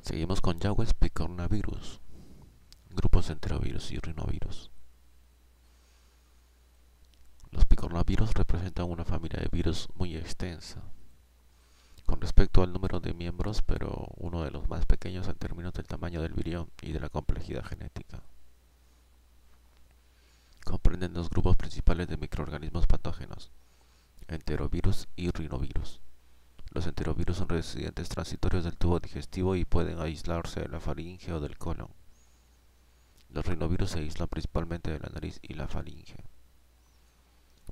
Seguimos con Jawes picornavirus, grupos de enterovirus y rinovirus. Los picornavirus representan una familia de virus muy extensa con respecto al número de miembros, pero uno de los más pequeños en términos del tamaño del virión y de la complejidad genética. Comprenden dos grupos principales de microorganismos patógenos: enterovirus y rinovirus. Los enterovirus son residentes transitorios del tubo digestivo y pueden aislarse de la faringe o del colon. Los rinovirus se aíslan principalmente de la nariz y la faringe.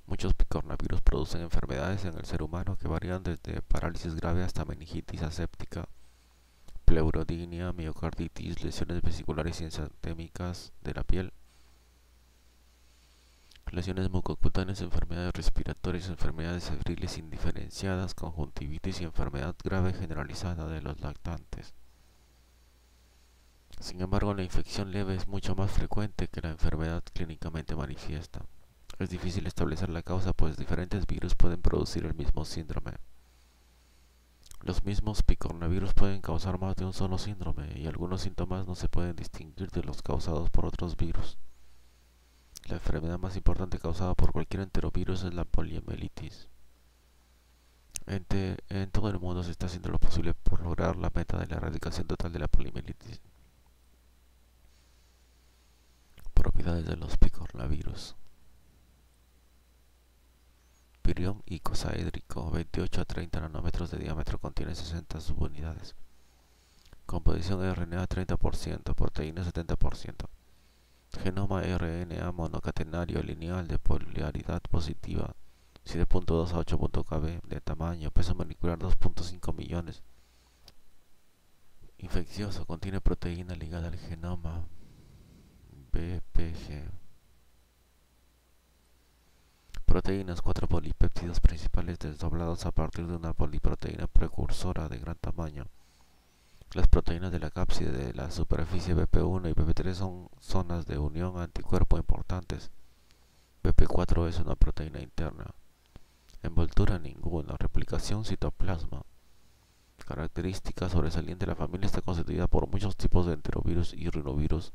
Muchos picornavirus producen enfermedades en el ser humano que varían desde parálisis grave hasta meningitis aséptica, pleurodinia, miocarditis, lesiones vesiculares y exantémicas de la piel, lesiones mucocutáneas, enfermedades respiratorias, enfermedades febriles indiferenciadas, conjuntivitis y enfermedad grave generalizada de los lactantes. Sin embargo, la infección leve es mucho más frecuente que la enfermedad clínicamente manifiesta. Es difícil establecer la causa, pues diferentes virus pueden producir el mismo síndrome. Los mismos picornavirus pueden causar más de un solo síndrome y algunos síntomas no se pueden distinguir de los causados por otros virus. La enfermedad más importante causada por cualquier enterovirus es la poliomielitis. En todo el mundo se está haciendo lo posible por lograr la meta de la erradicación total de la poliomielitis. Propiedades de los picornavirus: virión icosaédrico, 28 a 30 nanómetros de diámetro, contiene 60 subunidades. Composición RNA 30%, proteína 70%. Genoma RNA monocatenario lineal de polaridad positiva, 7.2 a 8 kb de tamaño, peso molecular 2.5 millones. Infeccioso, contiene proteína ligada al genoma BPG. Proteínas: 4 polipéptidos principales desdoblados a partir de una poliproteína precursora de gran tamaño. Las proteínas de la cápside de la superficie BP1 y BP3 son zonas de unión anticuerpo importantes. BP4 es una proteína interna. Envoltura ninguna. Replicación citoplasma. Característica sobresaliente: la familia está constituida por muchos tipos de enterovirus y rinovirus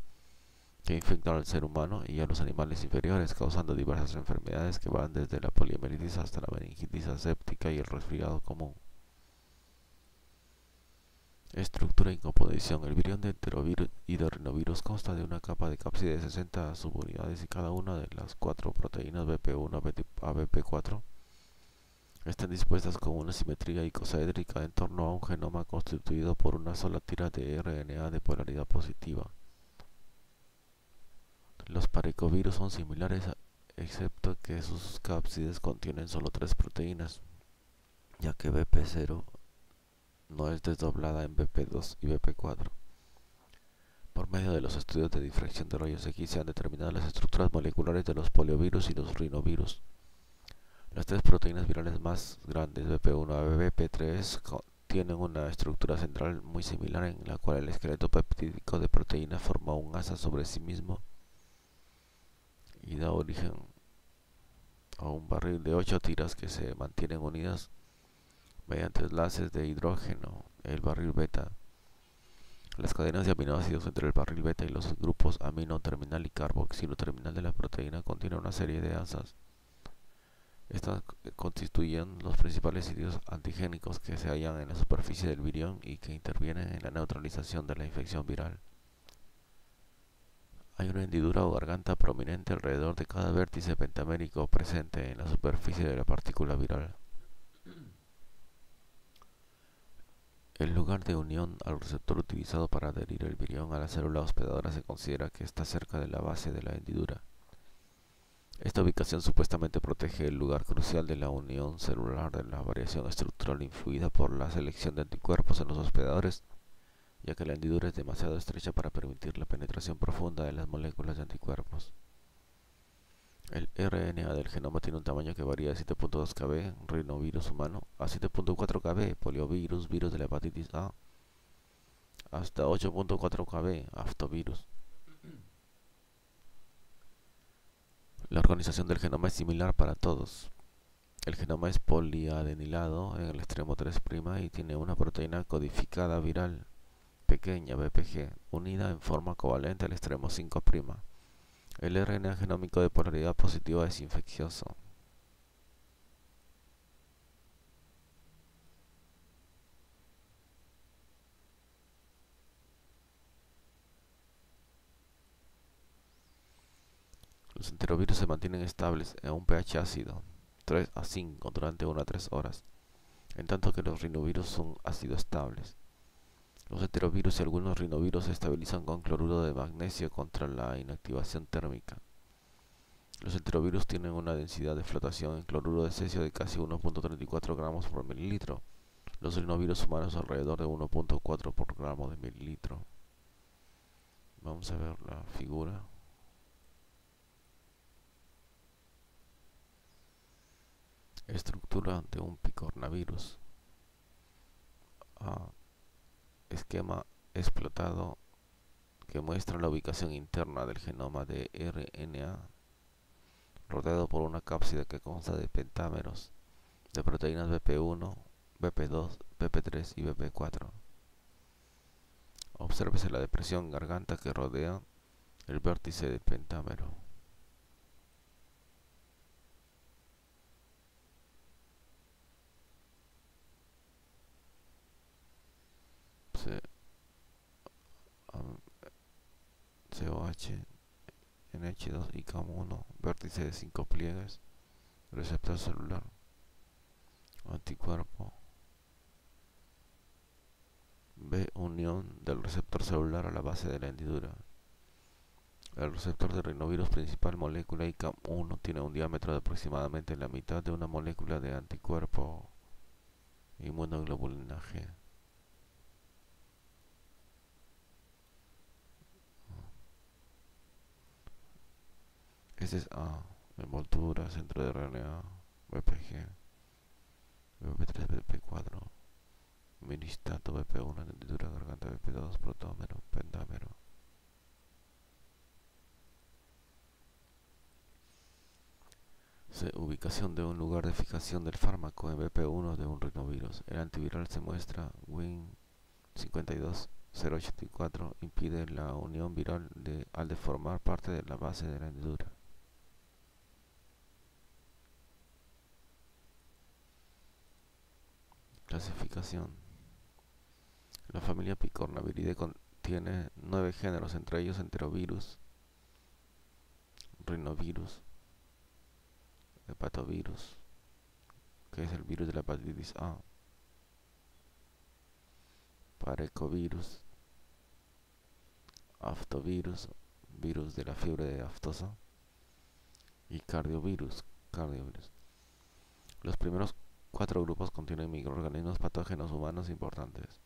que infectan al ser humano y a los animales inferiores, causando diversas enfermedades que van desde la poliomielitis hasta la meningitis aséptica y el resfriado común. Estructura y composición: el virión de enterovirus y de rinovirus consta de una capa de cápside de 60 subunidades y cada una de las 4 proteínas BP1 a BP4 están dispuestas con una simetría icosaédrica en torno a un genoma constituido por una sola tira de RNA de polaridad positiva. Los parecovirus son similares, excepto que sus cápsides contienen solo 3 proteínas, ya que BP0 no es desdoblada en BP2 y BP4. Por medio de los estudios de difracción de rayos X se han determinado las estructuras moleculares de los poliovirus y los rinovirus. Las 3 proteínas virales más grandes, BP1 a BP3, tienen una estructura central muy similar en la cual el esqueleto peptídico de proteína forma un asa sobre sí mismo y da origen a un barril de 8 tiras que se mantienen unidas mediante enlaces de hidrógeno, el barril beta. Las cadenas de aminoácidos entre el barril beta y los grupos amino terminal y carboxilo terminal de la proteína contienen una serie de asas. Estas constituyen los principales sitios antigénicos que se hallan en la superficie del virión y que intervienen en la neutralización de la infección viral. Hay una hendidura o garganta prominente alrededor de cada vértice pentamérico presente en la superficie de la partícula viral. El lugar de unión al receptor utilizado para adherir el virión a la célula hospedadora se considera que está cerca de la base de la hendidura. Esta ubicación supuestamente protege el lugar crucial de la unión celular de la variación estructural influida por la selección de anticuerpos en los hospedadores, ya que la hendidura es demasiado estrecha para permitir la penetración profunda de las moléculas de anticuerpos. El RNA del genoma tiene un tamaño que varía de 7.2 kb, rinovirus humano, a 7.4 kb, poliovirus, virus de la hepatitis A, hasta 8.4 kb, aftovirus. La organización del genoma es similar para todos. El genoma es poliadenilado en el extremo 3' y tiene una proteína codificada viral, pequeña, BPG, unida en forma covalente al extremo 5'. El RNA genómico de polaridad positiva es infeccioso. Los enterovirus se mantienen estables en un pH ácido 3 a 5 durante 1 a 3 horas, en tanto que los rinovirus son ácido estables. Los enterovirus y algunos rinovirus se estabilizan con cloruro de magnesio contra la inactivación térmica. Los enterovirus tienen una densidad de flotación en cloruro de cesio de casi 1.34 gramos por mililitro. Los rinovirus humanos alrededor de 1.4 por gramo de mililitro. Vamos a ver la figura. Estructura de un picornavirus. Esquema explotado que muestra la ubicación interna del genoma de RNA rodeado por una cápside que consta de pentámeros de proteínas BP1, BP2, BP3 y BP4. Obsérvese la depresión garganta que rodea el vértice del pentámero. COH, NH2 y CAM1, vértice de 5 pliegues, receptor celular, anticuerpo, B unión del receptor celular a la base de la hendidura. El receptor de rinovirus principal molécula ICAM1 tiene un diámetro de aproximadamente la mitad de una molécula de anticuerpo inmunoglobulina G. Este es A, envoltura, centro de RNA, BPG, BP3, BP4, miristato, BP1, hendidura, garganta, BP2, protómero, pentámero. Ubicación de un lugar de fijación del fármaco en BP1 de un rinovirus. El antiviral se muestra Win52084 impide la unión viral al deformar parte de la base de la hendidura. Clasificación. La familia Picornaviridae contiene 9 géneros, entre ellos enterovirus, rinovirus, hepatovirus, que es el virus de la hepatitis A, parecovirus, aftovirus, virus de la fiebre aftosa, y cardiovirus. Los primeros 4 grupos contienen microorganismos patógenos humanos importantes.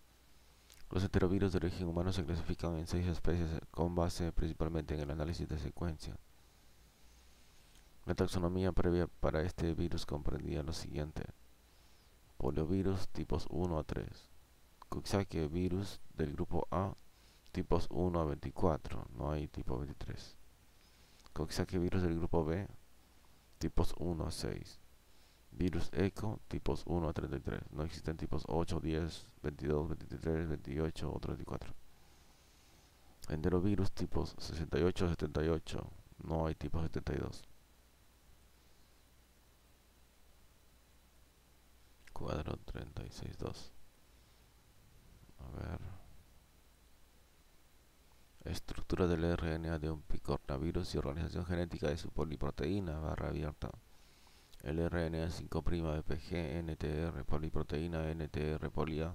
Los enterovirus de origen humano se clasifican en 6 especies con base principalmente en el análisis de secuencia. La taxonomía previa para este virus comprendía lo siguiente: poliovirus tipos 1 a 3, Coxsackie virus del grupo A tipos 1 a 24, no hay tipo 23, Coxsackie virus del grupo B tipos 1 a 6, virus ECO tipos 1 a 33, no existen tipos 8, 10, 22, 23, 28 o 34. Enterovirus tipos 68 a 78, no hay tipo 72. Cuadro 36.2. A ver. Estructura del RNA de un picornavirus y organización genética de su poliproteína, barra abierta. El RNA 5' BPG NTR, poliproteína NTR polia,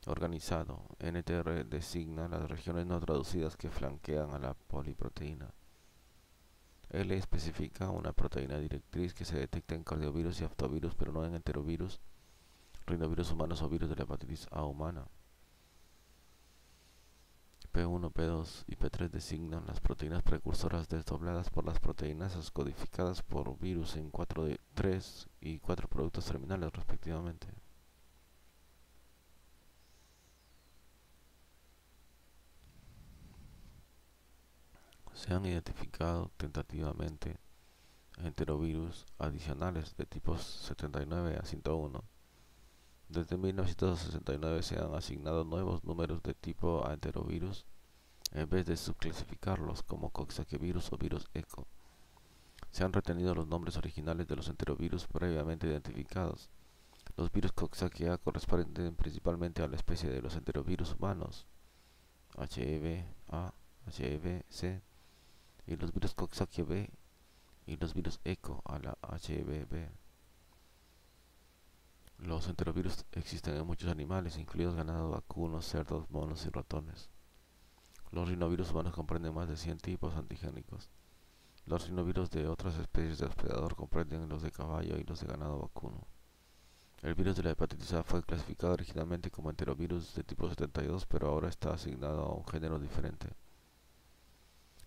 organizado. NTR designa las regiones no traducidas que flanquean a la poliproteína. L especifica una proteína directriz que se detecta en cardiovirus y aftovirus, pero no en enterovirus, rinovirus humanos o virus de la hepatitis A humana. P1, P2 y P3 designan las proteínas precursoras desdobladas por las proteínas codificadas por virus en 3 y 4 productos terminales respectivamente. Se han identificado tentativamente enterovirus adicionales de tipos 79 a 101, Desde 1969 se han asignado nuevos números de tipo a enterovirus en vez de subclasificarlos como coxsackievirus o virus ECO. Se han retenido los nombres originales de los enterovirus previamente identificados. Los virus Coxsackie A corresponden principalmente a la especie de los enterovirus humanos, HIV-A, HIV-C, y los virus Coxsackie B y los virus ECO a la HIV-B. Los enterovirus existen en muchos animales, incluidos ganado vacuno, cerdos, monos y ratones. Los rinovirus humanos comprenden más de 100 tipos antigénicos. Los rinovirus de otras especies de hospedador comprenden los de caballo y los de ganado vacuno. El virus de la hepatitis A fue clasificado originalmente como enterovirus de tipo 72, pero ahora está asignado a un género diferente.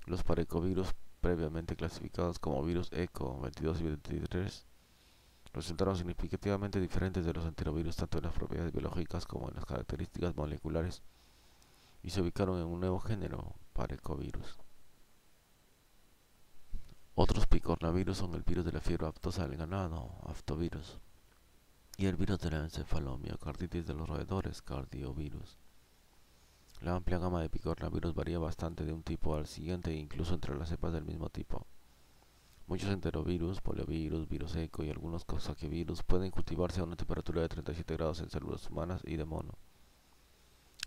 Los parecovirus, previamente clasificados como virus ECO 22 y 23, resultaron significativamente diferentes de los enterovirus tanto en las propiedades biológicas como en las características moleculares y se ubicaron en un nuevo género, parecovirus. Otros picornavirus son el virus de la fiebre aftosa del ganado, aftovirus, y el virus de la encefalomiocarditis de los roedores, cardiovirus. La amplia gama de picornavirus varía bastante de un tipo al siguiente e incluso entre las cepas del mismo tipo. Muchos enterovirus, poliovirus, virus ECO y algunos coxsackievirus pueden cultivarse a una temperatura de 37 grados en células humanas y de mono.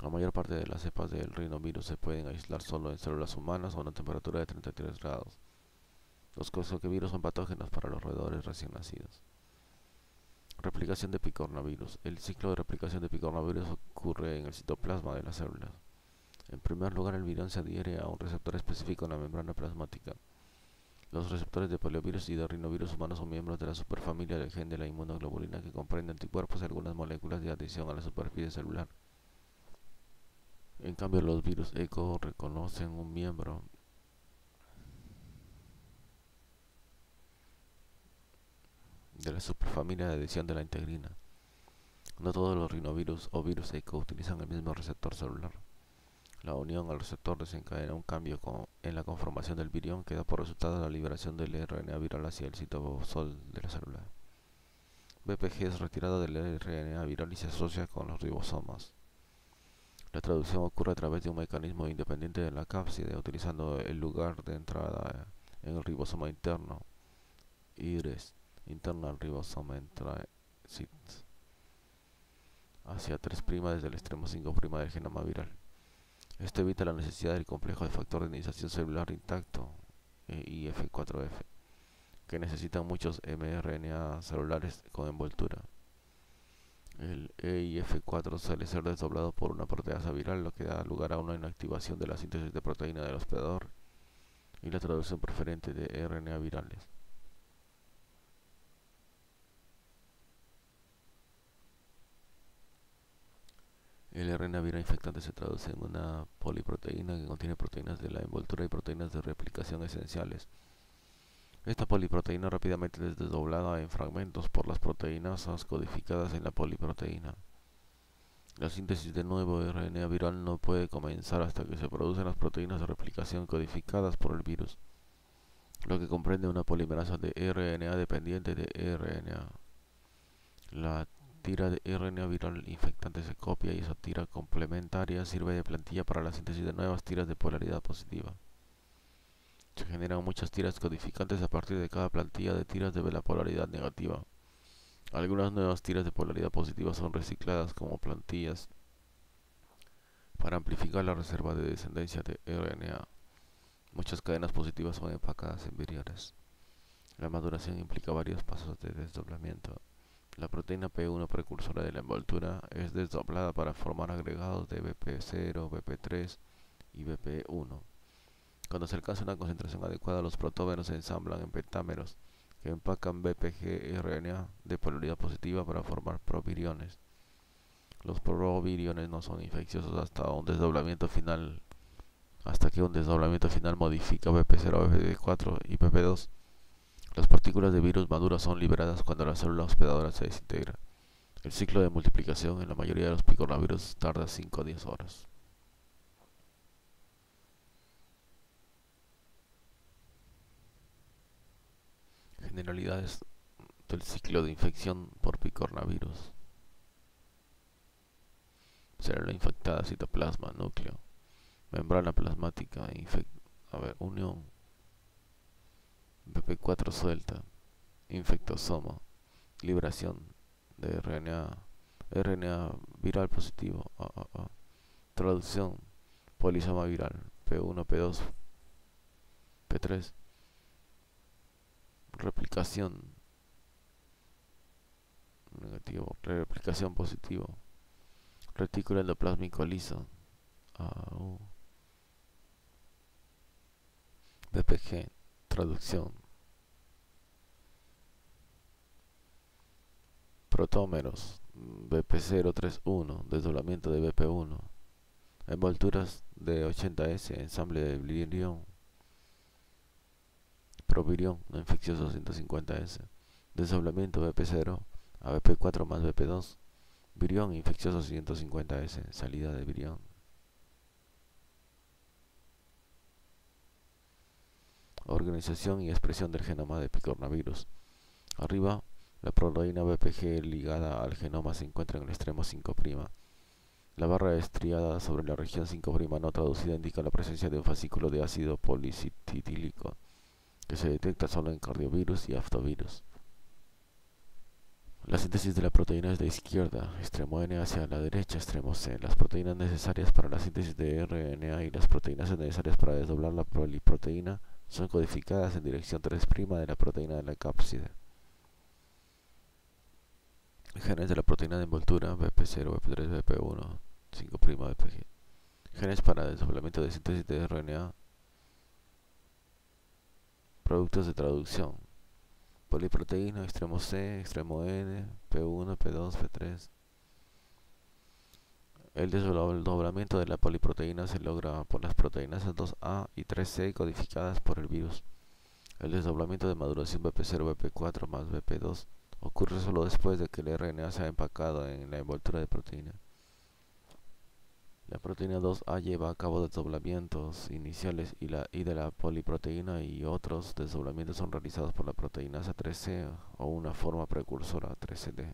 La mayor parte de las cepas del rinovirus se pueden aislar solo en células humanas a una temperatura de 33 grados. Los coxsackievirus son patógenos para los roedores recién nacidos. Replicación de picornavirus. El ciclo de replicación de picornavirus ocurre en el citoplasma de las células. En primer lugar, el virión se adhiere a un receptor específico en la membrana plasmática. Los receptores de poliovirus y de rinovirus humanos son miembros de la superfamilia del gen de la inmunoglobulina que comprende anticuerpos y algunas moléculas de adhesión a la superficie celular. En cambio, los virus ECO reconocen un miembro de la superfamilia de adhesión de la integrina. No todos los rinovirus o virus ECO utilizan el mismo receptor celular. La unión al receptor desencadena un cambio en la conformación del virión que da por resultado la liberación del RNA viral hacia el citosol de la célula. BPG es retirado del RNA viral y se asocia con los ribosomas. La traducción ocurre a través de un mecanismo independiente de la cápside, utilizando el lugar de entrada en el ribosoma interno, IRES, internal ribosome transit, hacia 3' desde el extremo 5' del genoma viral. Esto evita la necesidad del complejo de factor de iniciación celular intacto, EIF4F, que necesitan muchos mRNA celulares con envoltura. El EIF4 suele ser desdoblado por una proteasa viral, lo que da lugar a una inactivación de la síntesis de proteína del hospedador y la traducción preferente de RNA virales. El RNA viral infectante se traduce en una poliproteína que contiene proteínas de la envoltura y proteínas de replicación esenciales. Esta poliproteína rápidamente es desdoblada en fragmentos por las proteinasas codificadas en la poliproteína. La síntesis de nuevo RNA viral no puede comenzar hasta que se producen las proteínas de replicación codificadas por el virus, lo que comprende una polimerasa de RNA dependiente de RNA. La tira de RNA viral infectante se copia y esa tira complementaria sirve de plantilla para la síntesis de nuevas tiras de polaridad positiva. Se generan muchas tiras codificantes a partir de cada plantilla de tiras de la polaridad negativa. Algunas nuevas tiras de polaridad positiva son recicladas como plantillas para amplificar la reserva de descendencia de RNA. Muchas cadenas positivas son empacadas en viriones. La maduración implica varios pasos de desdoblamiento. La proteína P1 precursora de la envoltura es desdoblada para formar agregados de BP0, BP3 y BP1. Cuando se alcanza una concentración adecuada, los protómeros se ensamblan en pentámeros que empacan BPG-RNA de polaridad positiva para formar proviriones. Los proviriones no son infecciosos hasta que un desdoblamiento final modifica BP0, BP4 y BP2. Las partículas de virus maduras son liberadas cuando la célula hospedadora se desintegra. El ciclo de multiplicación en la mayoría de los picornavirus tarda 5 a 10 horas. Generalidades del ciclo de infección por picornavirus. célula infectada, citoplasma, núcleo, membrana plasmática, unión, BP4 suelta, infectosoma, liberación de RNA viral positivo, traducción, polisoma viral, P1, P2, P3, replicación negativo, replicación positivo, retículo endoplásmico liso, BPG, traducción, protómeros, BP031, desdoblamiento de BP1, envolturas de 80S, ensamble de virión, provirión no infeccioso 150S, desdoblamiento BP0 a BP4 más BP2, virión infeccioso 150S, salida de virión. Organización y expresión del genoma de picornavirus. Arriba, la proteína BPG ligada al genoma se encuentra en el extremo 5'. La barra estriada sobre la región 5' no traducida indica la presencia de un fascículo de ácido policitílico que se detecta solo en cardiovirus y aftovirus. La síntesis de la proteína es de izquierda, extremo N, hacia la derecha, extremo C. Las proteínas necesarias para la síntesis de RNA y las proteínas necesarias para desdoblar la poliproteína son codificadas en dirección 3' de la proteína de la cápside. Genes de la proteína de envoltura, BP0, BP3, BP1, 5' BPG. Genes para desdoblamiento de síntesis de RNA. Productos de traducción. Poliproteína, extremo C, extremo N, P1, P2, P3. El desdoblamiento de la poliproteína se logra por las proteínas 2A y 3C codificadas por el virus. El desdoblamiento de maduración BP0, BP4 más BP2 ocurre solo después de que el RNA se ha empacado en la envoltura de proteína. La proteína 2A lleva a cabo desdoblamientos iniciales y de la poliproteína, y otros desdoblamientos son realizados por la proteína 3C o una forma precursora 3CD.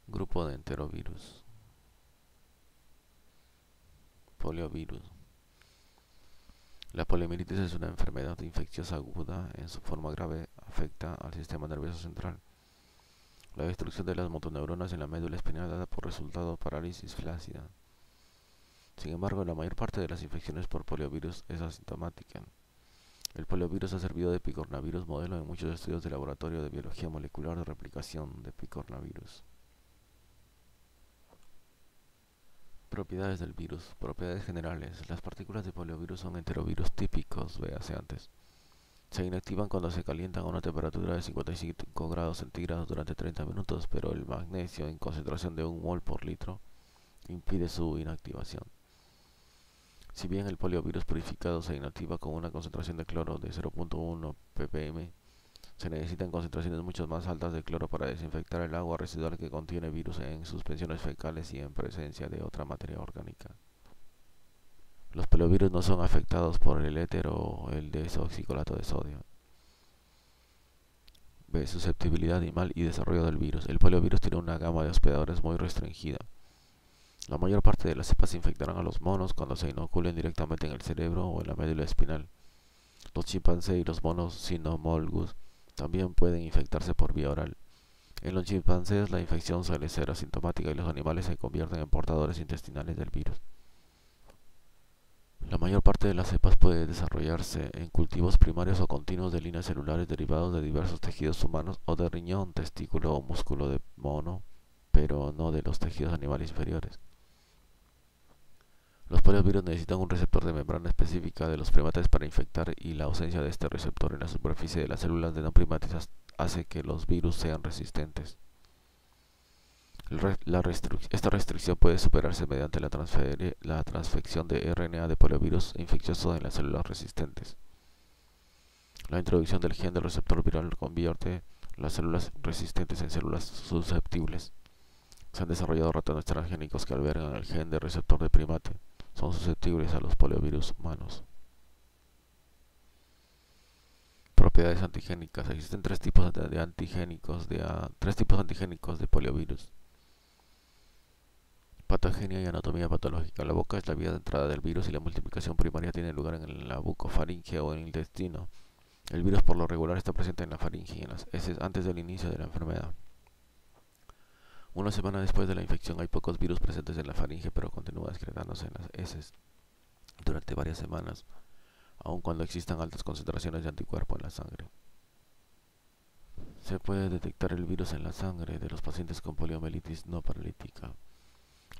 Grupo de enterovirus. Poliovirus. La poliomielitis es una enfermedad infecciosa aguda. En su forma grave afecta al sistema nervioso central. La destrucción de las motoneuronas en la médula espinal da por resultado parálisis flácida. Sin embargo, la mayor parte de las infecciones por poliovirus es asintomática. El poliovirus ha servido de picornavirus modelo en muchos estudios de laboratorio de biología molecular de replicación de picornavirus. Propiedades del virus. Propiedades generales. Las partículas de poliovirus son enterovirus típicos, véase antes. Se inactivan cuando se calientan a una temperatura de 55 grados centígrados durante 30 minutos, pero el magnesio en concentración de 1 mol por litro impide su inactivación. Si bien el poliovirus purificado se inactiva con una concentración de cloro de 0.1 ppm, se necesitan concentraciones mucho más altas de cloro para desinfectar el agua residual que contiene virus en suspensiones fecales y en presencia de otra materia orgánica. Los poliovirus no son afectados por el éter o el desoxicolato de sodio. B. Susceptibilidad animal y desarrollo del virus. El poliovirus tiene una gama de hospedadores muy restringida. La mayor parte de las cepas infectarán a los monos cuando se inoculen directamente en el cerebro o en la médula espinal. Los chimpancés y los monos cynomolgus también pueden infectarse por vía oral. En los chimpancés la infección suele ser asintomática y los animales se convierten en portadores intestinales del virus. La mayor parte de las cepas puede desarrollarse en cultivos primarios o continuos de líneas celulares derivados de diversos tejidos humanos o de riñón, testículo o músculo de mono, pero no de los tejidos animales inferiores. Los poliovirus necesitan un receptor de membrana específica de los primates para infectar, y la ausencia de este receptor en la superficie de las células de no primates hace que los virus sean resistentes. Esta restricción puede superarse mediante la transfección de RNA de poliovirus infeccioso en las células resistentes. La introducción del gen del receptor viral convierte las células resistentes en células susceptibles. Se han desarrollado ratones transgénicos que albergan el gen del receptor de primate. son susceptibles a los poliovirus humanos. Propiedades antigénicas. Existen tres tipos antigénicos de poliovirus: patogenia y anatomía patológica. La boca es la vía de entrada del virus y la multiplicación primaria tiene lugar en la bucofaringe o en el intestino. El virus por lo regular está presente en la faringe y en las heces antes del inicio de la enfermedad. Una semana después de la infección hay pocos virus presentes en la faringe, pero continúa excretándose en las heces durante varias semanas, aun cuando existan altas concentraciones de anticuerpo en la sangre. Se puede detectar el virus en la sangre de los pacientes con poliomielitis no paralítica.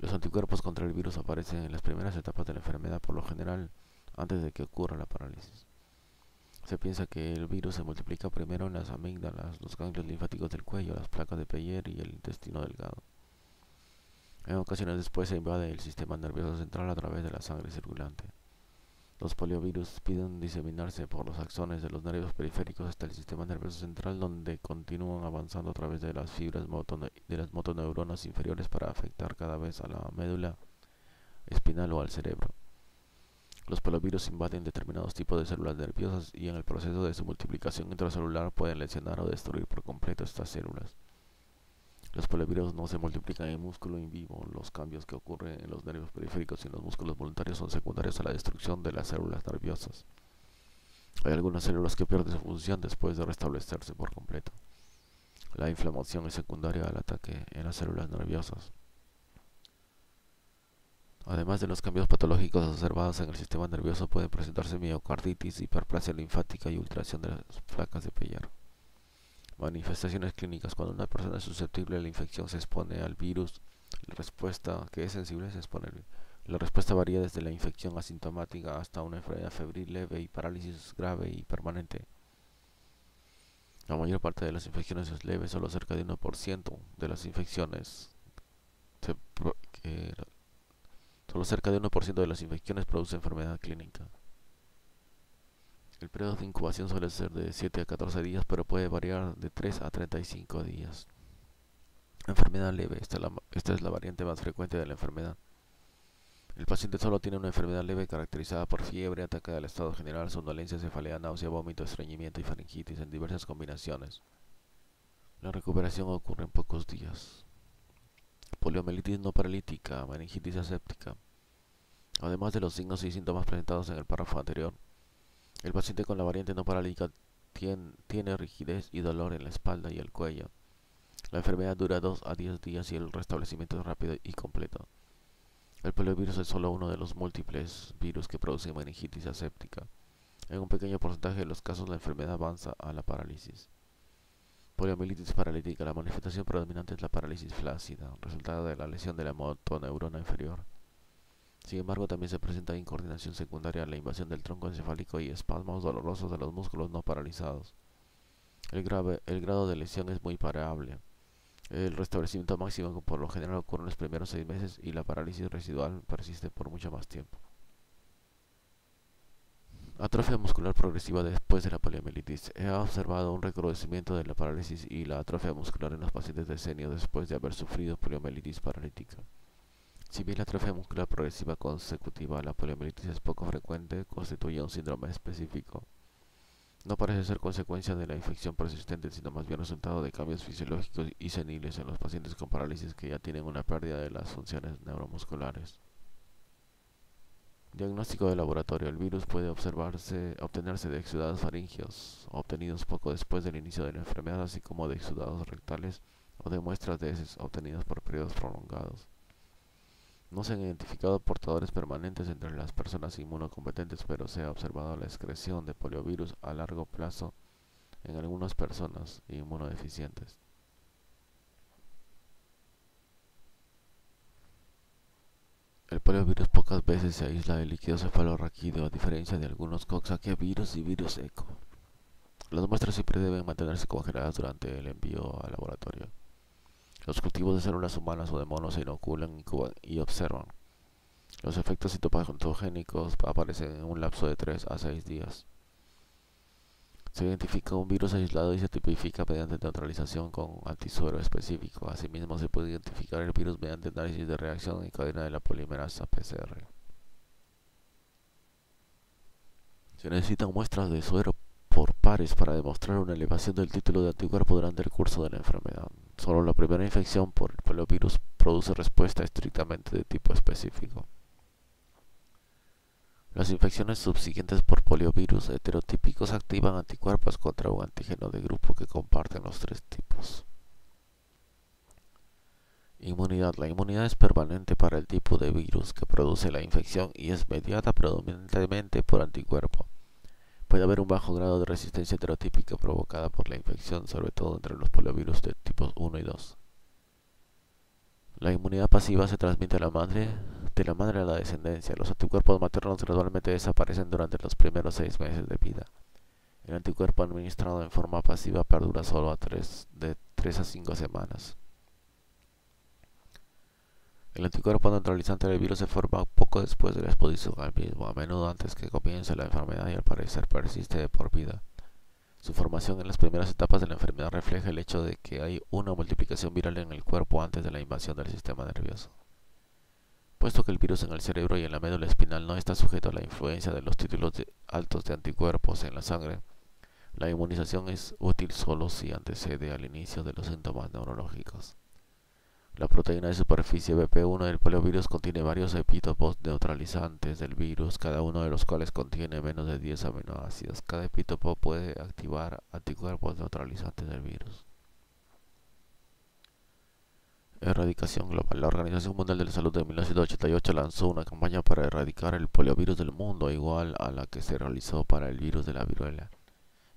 Los anticuerpos contra el virus aparecen en las primeras etapas de la enfermedad, por lo general antes de que ocurra la parálisis. Se piensa que el virus se multiplica primero en las amígdalas, los ganglios linfáticos del cuello, las placas de Peyer y el intestino delgado. En ocasiones después se invade el sistema nervioso central a través de la sangre circulante. Los poliovirus pueden diseminarse por los axones de los nervios periféricos hasta el sistema nervioso central, donde continúan avanzando a través de las fibras de las motoneuronas inferiores para afectar cada vez a la médula espinal o al cerebro. Los poliovirus invaden determinados tipos de células nerviosas y en el proceso de su multiplicación intracelular pueden lesionar o destruir por completo estas células. Los poliovirus no se multiplican en músculo in vivo. Los cambios que ocurren en los nervios periféricos y en los músculos voluntarios son secundarios a la destrucción de las células nerviosas. Hay algunas células que pierden su función después de restablecerse por completo. La inflamación es secundaria al ataque en las células nerviosas. Además de los cambios patológicos observados en el sistema nervioso, pueden presentarse miocarditis, hiperplasia linfática y ulceración de las placas de Peyer. Manifestaciones clínicas. Cuando una persona es susceptible a la infección se expone al virus, la respuesta varía desde la infección asintomática hasta una enfermedad febril leve y parálisis grave y permanente. La mayor parte de las infecciones es leve, solo cerca de 1% de las infecciones produce enfermedad clínica. El periodo de incubación suele ser de 7 a 14 días, pero puede variar de 3 a 35 días. Enfermedad leve. Esta es la variante más frecuente de la enfermedad. El paciente solo tiene una enfermedad leve caracterizada por fiebre, ataque del estado general, somnolencia, cefalea, náusea, vómito, estreñimiento y faringitis en diversas combinaciones. La recuperación ocurre en pocos días. Poliomielitis no paralítica, meningitis aséptica. Además de los signos y síntomas presentados en el párrafo anterior, el paciente con la variante no paralítica tiene rigidez y dolor en la espalda y el cuello. La enfermedad dura 2 a 10 días y el restablecimiento es rápido y completo. El poliovirus es solo uno de los múltiples virus que producen meningitis aséptica. En un pequeño porcentaje de los casos la enfermedad avanza a la parálisis. Poliomielitis paralítica. La manifestación predominante es la parálisis flácida, resultado de la lesión de la motoneurona inferior. Sin embargo, también se presenta incoordinación secundaria a la invasión del tronco encefálico y espasmos dolorosos de los músculos no paralizados. El grado de lesión es muy variable. El restablecimiento máximo por lo general ocurre en los primeros 6 meses y la parálisis residual persiste por mucho más tiempo. Atrofia muscular progresiva después de la poliomielitis. He observado un recrudecimiento de la parálisis y la atrofia muscular en los pacientes de senio después de haber sufrido poliomielitis paralítica. Si bien la atrofia muscular progresiva consecutiva a la poliomielitis es poco frecuente, constituye un síndrome específico. No parece ser consecuencia de la infección persistente, sino más bien resultado de cambios fisiológicos y seniles en los pacientes con parálisis que ya tienen una pérdida de las funciones neuromusculares. Diagnóstico de laboratorio. El virus puede obtenerse de exudados faringios, obtenidos poco después del inicio de la enfermedad, así como de exudados rectales o de muestras de heces obtenidas por periodos prolongados. No se han identificado portadores permanentes entre las personas inmunocompetentes, pero se ha observado la excreción de poliovirus a largo plazo en algunas personas inmunodeficientes. El poliovirus pocas veces se aísla del líquido cefalorraquídeo, a diferencia de algunos coxsackie-virus y virus ECO. Las muestras siempre deben mantenerse congeladas durante el envío al laboratorio. Los cultivos de células humanas o de monos se inoculan, incuban y observan. Los efectos citopatogénicos aparecen en un lapso de 3 a 6 días. Se identifica un virus aislado y se tipifica mediante neutralización con antisuero específico. Asimismo, se puede identificar el virus mediante análisis de reacción en cadena de la polimerasa PCR. Se necesitan muestras de suero por pares para demostrar una elevación del título de anticuerpo durante el curso de la enfermedad. Solo la primera infección por el poliovirus produce respuesta estrictamente de tipo específico. Las infecciones subsiguientes por poliovirus heterotípicos activan anticuerpos contra un antígeno de grupo que comparten los tres tipos. Inmunidad. La inmunidad es permanente para el tipo de virus que produce la infección y es mediada predominantemente por anticuerpos. Puede haber un bajo grado de resistencia heterotípica provocada por la infección, sobre todo entre los poliovirus de tipos 1 y 2. La inmunidad pasiva se transmite de la madre a la descendencia. Los anticuerpos maternos gradualmente desaparecen durante los primeros 6 meses de vida. El anticuerpo administrado en forma pasiva perdura solo de 3 a 5 semanas. El anticuerpo neutralizante del virus se forma poco después de la exposición al mismo, a menudo antes que comience la enfermedad y al parecer persiste de por vida. Su formación en las primeras etapas de la enfermedad refleja el hecho de que hay una multiplicación viral en el cuerpo antes de la invasión del sistema nervioso. Puesto que el virus en el cerebro y en la médula espinal no está sujeto a la influencia de los títulos altos de anticuerpos en la sangre, la inmunización es útil solo si antecede al inicio de los síntomas neurológicos. La proteína de superficie BP1 del poliovirus contiene varios epítopos neutralizantes del virus, cada uno de los cuales contiene menos de 10 aminoácidos. Cada epítopo puede activar anticuerpos neutralizantes del virus. Erradicación global. La Organización Mundial de la Salud de 1988 lanzó una campaña para erradicar el poliovirus del mundo, igual a la que se realizó para el virus de la viruela.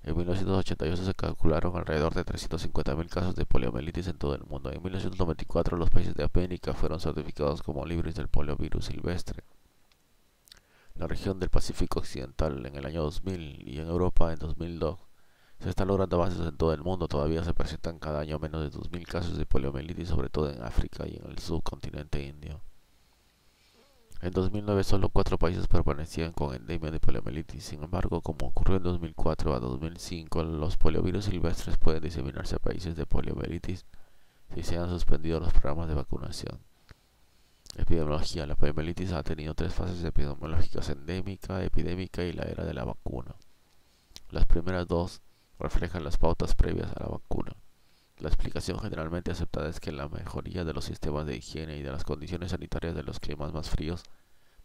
En 1988 se calcularon alrededor de 350.000 casos de poliomielitis en todo el mundo. En 1994 los países de América fueron certificados como libres del poliovirus silvestre. La región del Pacífico Occidental en el año 2000 y en Europa en 2002. Se están logrando avances en todo el mundo. Todavía se presentan cada año menos de 2.000 casos de poliomielitis, sobre todo en África y en el subcontinente indio. En 2009 solo 4 países permanecían con endemia de poliomielitis. Sin embargo, como ocurrió en 2004 a 2005, los poliovirus silvestres pueden diseminarse a países de poliomielitis si se han suspendido los programas de vacunación. Epidemiología. La poliomielitis ha tenido 3 fases epidemiológicas: endémica, epidémica y la era de la vacuna. Las primeras 2 reflejan las pautas previas a la vacuna. La explicación generalmente aceptada es que la mejoría de los sistemas de higiene y de las condiciones sanitarias de los climas más fríos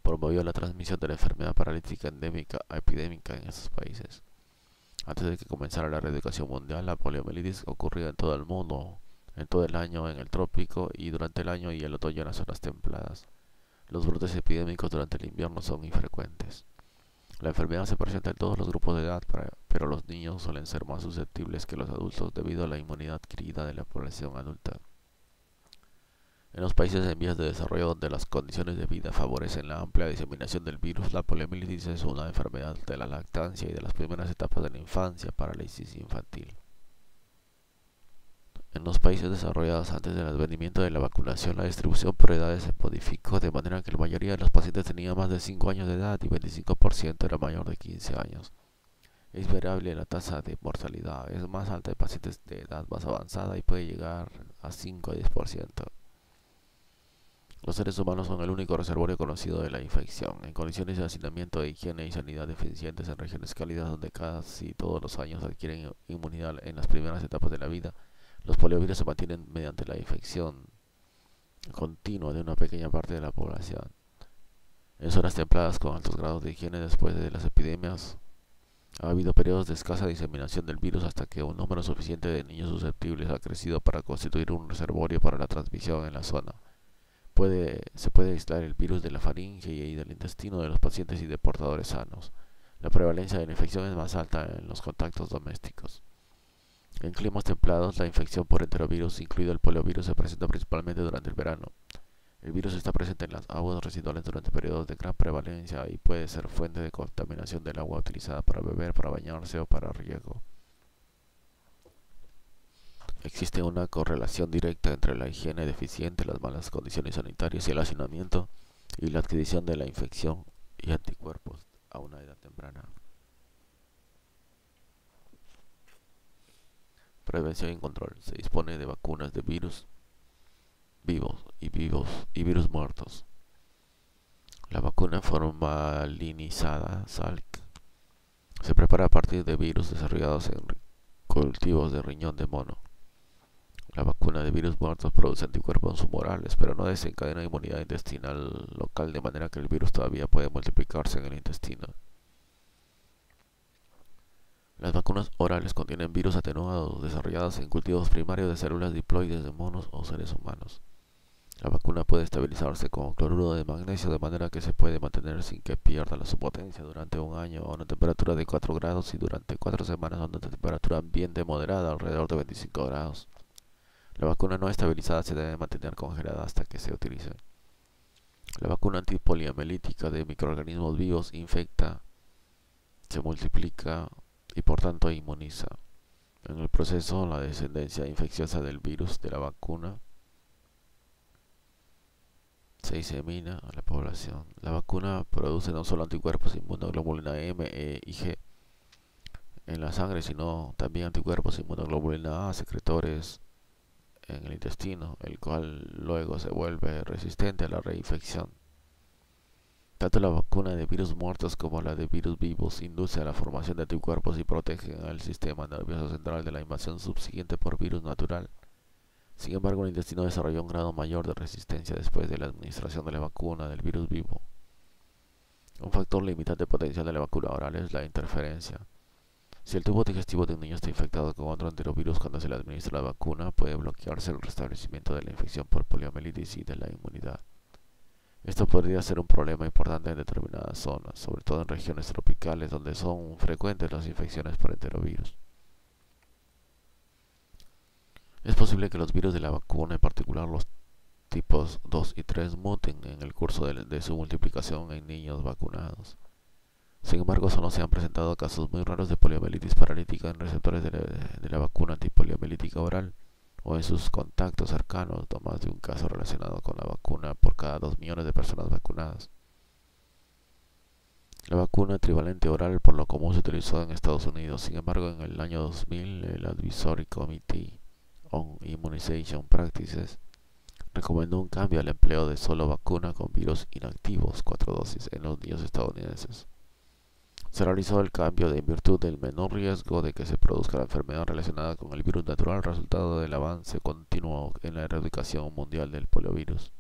promovió la transmisión de la enfermedad paralítica endémica a epidémica en esos países. Antes de que comenzara la erradicación mundial, la poliomielitis ocurría en todo el mundo, en todo el año en el trópico y durante el año y el otoño en las zonas templadas. Los brotes epidémicos durante el invierno son infrecuentes. La enfermedad se presenta en todos los grupos de edad, pero los niños suelen ser más susceptibles que los adultos debido a la inmunidad adquirida de la población adulta. En los países en vías de desarrollo donde las condiciones de vida favorecen la amplia diseminación del virus, la poliomielitis es una enfermedad de la lactancia y de las primeras etapas de la infancia, parálisis infantil. En los países desarrollados antes del advenimiento de la vacunación, la distribución por edades se modificó de manera que la mayoría de los pacientes tenían más de 5 años de edad y 25% era mayor de 15 años. Es variable la tasa de mortalidad, es más alta en pacientes de edad más avanzada y puede llegar a 5 a 10%. Los seres humanos son el único reservorio conocido de la infección. En condiciones de hacinamiento, de higiene y sanidad deficientes en regiones cálidas donde casi todos los años adquieren inmunidad en las primeras etapas de la vida, los poliovirus se mantienen mediante la infección continua de una pequeña parte de la población. En zonas templadas con altos grados de higiene después de las epidemias, ha habido periodos de escasa diseminación del virus hasta que un número suficiente de niños susceptibles ha crecido para constituir un reservorio para la transmisión en la zona. Se puede aislar el virus de la faringe y del intestino de los pacientes y de portadores sanos. La prevalencia de la infección es más alta en los contactos domésticos. En climas templados, la infección por enterovirus, incluido el poliovirus, se presenta principalmente durante el verano. El virus está presente en las aguas residuales durante periodos de gran prevalencia y puede ser fuente de contaminación del agua utilizada para beber, para bañarse o para riego. Existe una correlación directa entre la higiene deficiente, las malas condiciones sanitarias y el hacinamiento y la adquisición de la infección y anticuerpos a una edad temprana. Prevención y control. Se dispone de vacunas de virus vivos y virus muertos. La vacuna formalinizada, Salk, Se prepara a partir de virus desarrollados en cultivos de riñón de mono. La vacuna de virus muertos produce anticuerpos humorales, pero no desencadena inmunidad intestinal local, de manera que el virus todavía puede multiplicarse en el intestino. Las vacunas orales contienen virus atenuados, desarrollados en cultivos primarios de células diploides de monos o seres humanos. La vacuna puede estabilizarse con cloruro de magnesio, de manera que se puede mantener sin que pierda su potencia durante un año a una temperatura de 4 grados y durante 4 semanas a una temperatura ambiente moderada, alrededor de 25 grados. La vacuna no estabilizada se debe mantener congelada hasta que se utilice. La vacuna antipoliomielítica de microorganismos vivos infecta, se multiplica y por tanto inmuniza. En el proceso, la descendencia infecciosa del virus de la vacuna se disemina a la población. La vacuna produce no solo anticuerpos inmunoglobulina M, E y G en la sangre, sino también anticuerpos inmunoglobulina A secretores en el intestino, el cual luego se vuelve resistente a la reinfección. Tanto la vacuna de virus muertos como la de virus vivos induce a la formación de anticuerpos y protegen al sistema nervioso central de la invasión subsiguiente por virus natural. Sin embargo, el intestino desarrolló un grado mayor de resistencia después de la administración de la vacuna del virus vivo. Un factor limitante potencial de la vacuna oral es la interferencia. Si el tubo digestivo de un niño está infectado con otro enterovirus cuando se le administra la vacuna, puede bloquearse el restablecimiento de la infección por poliomielitis y de la inmunidad. Esto podría ser un problema importante en determinadas zonas, sobre todo en regiones tropicales donde son frecuentes las infecciones por enterovirus. Es posible que los virus de la vacuna, en particular los tipos 2 y 3, muten en el curso de su multiplicación en niños vacunados. Sin embargo, solo se han presentado casos muy raros de poliomielitis paralítica en receptores de la vacuna antipoliomielítica oral o en sus contactos cercanos, no más de un caso relacionado con la vacuna por cada 2 millones de personas vacunadas. La vacuna trivalente oral por lo común se utilizó en Estados Unidos. Sin embargo, en el año 2000, el Advisory Committee on Immunization Practices recomendó un cambio al empleo de solo vacuna con virus inactivos 4 dosis en los niños estadounidenses. Se realizó el cambio en virtud del menor riesgo de que se produzca la enfermedad relacionada con el virus natural, resultado del avance continuo en la erradicación mundial del poliovirus.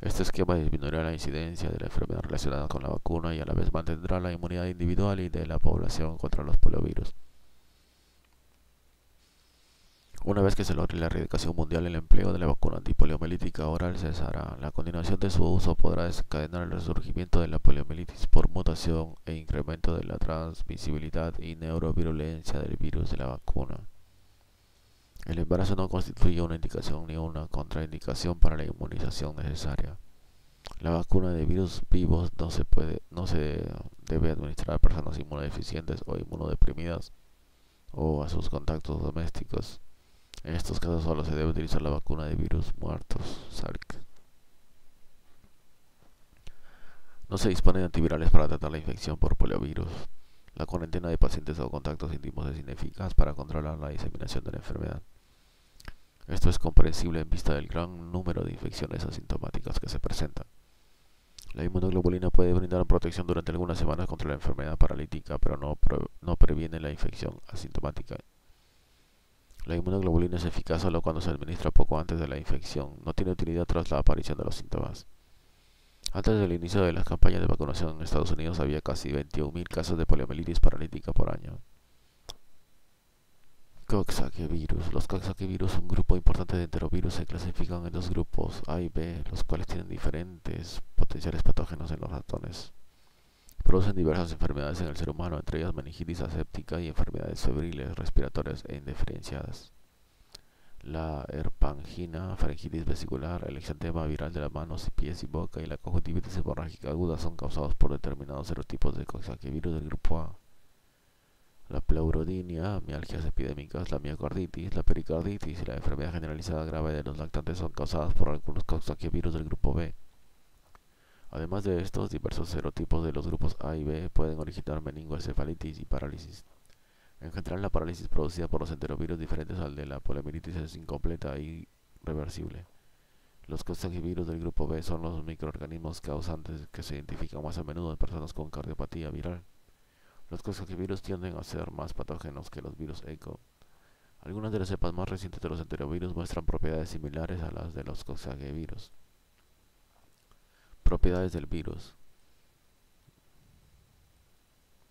Este esquema disminuirá la incidencia de la enfermedad relacionada con la vacuna y a la vez mantendrá la inmunidad individual y de la población contra los poliovirus. Una vez que se logre la erradicación mundial, el empleo de la vacuna antipoliomielítica oral cesará. La continuación de su uso podrá desencadenar el resurgimiento de la poliomielitis por mutación e incremento de la transmisibilidad y neurovirulencia del virus de la vacuna. El embarazo no constituye una indicación ni una contraindicación para la inmunización necesaria. La vacuna de virus vivos no se debe administrar a personas inmunodeficientes o inmunodeprimidas o a sus contactos domésticos. En estos casos solo se debe utilizar la vacuna de virus muertos, SARC. No se dispone de antivirales para tratar la infección por poliovirus. La cuarentena de pacientes o contactos íntimos es ineficaz para controlar la diseminación de la enfermedad. Esto es comprensible en vista del gran número de infecciones asintomáticas que se presentan. La inmunoglobulina puede brindar protección durante algunas semanas contra la enfermedad paralítica, pero no previene la infección asintomática. La inmunoglobulina es eficaz solo cuando se administra poco antes de la infección. No tiene utilidad tras la aparición de los síntomas. Antes del inicio de las campañas de vacunación en Estados Unidos había casi 21.000 casos de poliomielitis paralítica por año. Coxsackie-virus. Los Coxsackie-virus, un grupo importante de enterovirus, se clasifican en dos grupos, A y B, los cuales tienen diferentes potenciales patógenos en los ratones. Producen diversas enfermedades en el ser humano, entre ellas meningitis aséptica y enfermedades febriles, respiratorias e indiferenciadas. La herpangina, faringitis vesicular, el exantema viral de las manos, pies y boca y la conjuntivitis hemorrágica aguda son causados por determinados serotipos de Coxsackie-virus del grupo A. La pleurodínia, mialgias epidémicas, la miocarditis, la pericarditis y la enfermedad generalizada grave de los lactantes son causadas por algunos Coxsackie-virus del grupo B. Además de estos, diversos serotipos de los grupos A y B pueden originar meningoencefalitis y parálisis. En general, la parálisis producida por los enterovirus diferentes al de la poliomielitis es incompleta y reversible. Los Coxsackie-virus del grupo B son los microorganismos causantes que se identifican más a menudo en personas con cardiopatía viral. Los coxsackievirus tienden a ser más patógenos que los virus ECO. Algunas de las cepas más recientes de los enterovirus muestran propiedades similares a las de los coxsackievirus. Propiedades del virus.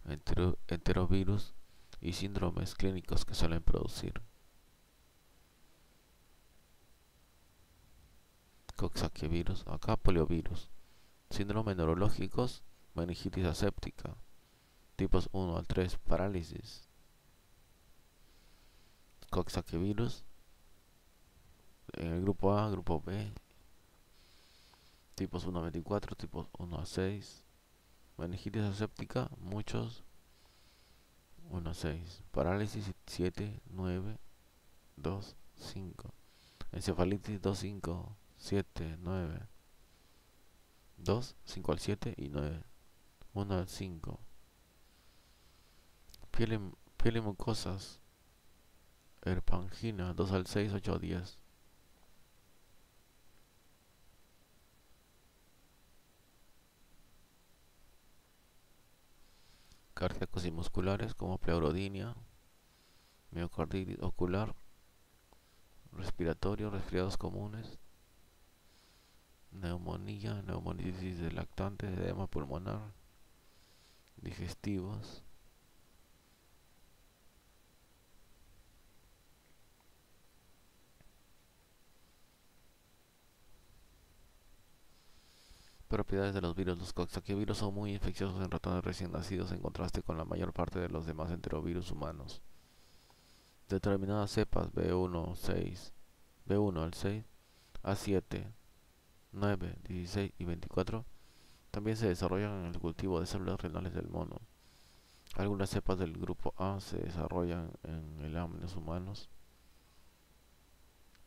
Enterovirus y síndromes clínicos que suelen producir. Coxsackievirus, acá poliovirus. Síndromes neurológicos, meningitis aséptica. Tipos 1 al 3, parálisis. Coxsackievirus en el grupo A, grupo B. Tipos 1 a 24, tipos 1 a 6. Meningitis aséptica, muchos. 1 a 6. Parálisis 7, 9, 2, 5. Encefalitis 2, 5, 7, 9. 2, 5 al 7 y 9. 1 al 5. Piel y mucosas. Herpangina 2 al 6, 8 a 10. Cardíacos y musculares como pleurodinia, miocarditis ocular, respiratorio, resfriados comunes, neumonía, neumonitis de lactantes, edema pulmonar, digestivos. Propiedades de los virus. Los coxsackievirus son muy infecciosos en ratones recién nacidos en contraste con la mayor parte de los demás enterovirus humanos. Determinadas cepas B1, 6, B1 al 6, A7, 9, 16 y 24 también se desarrollan en el cultivo de células renales del mono. Algunas cepas del grupo A se desarrollan en elámenes humanos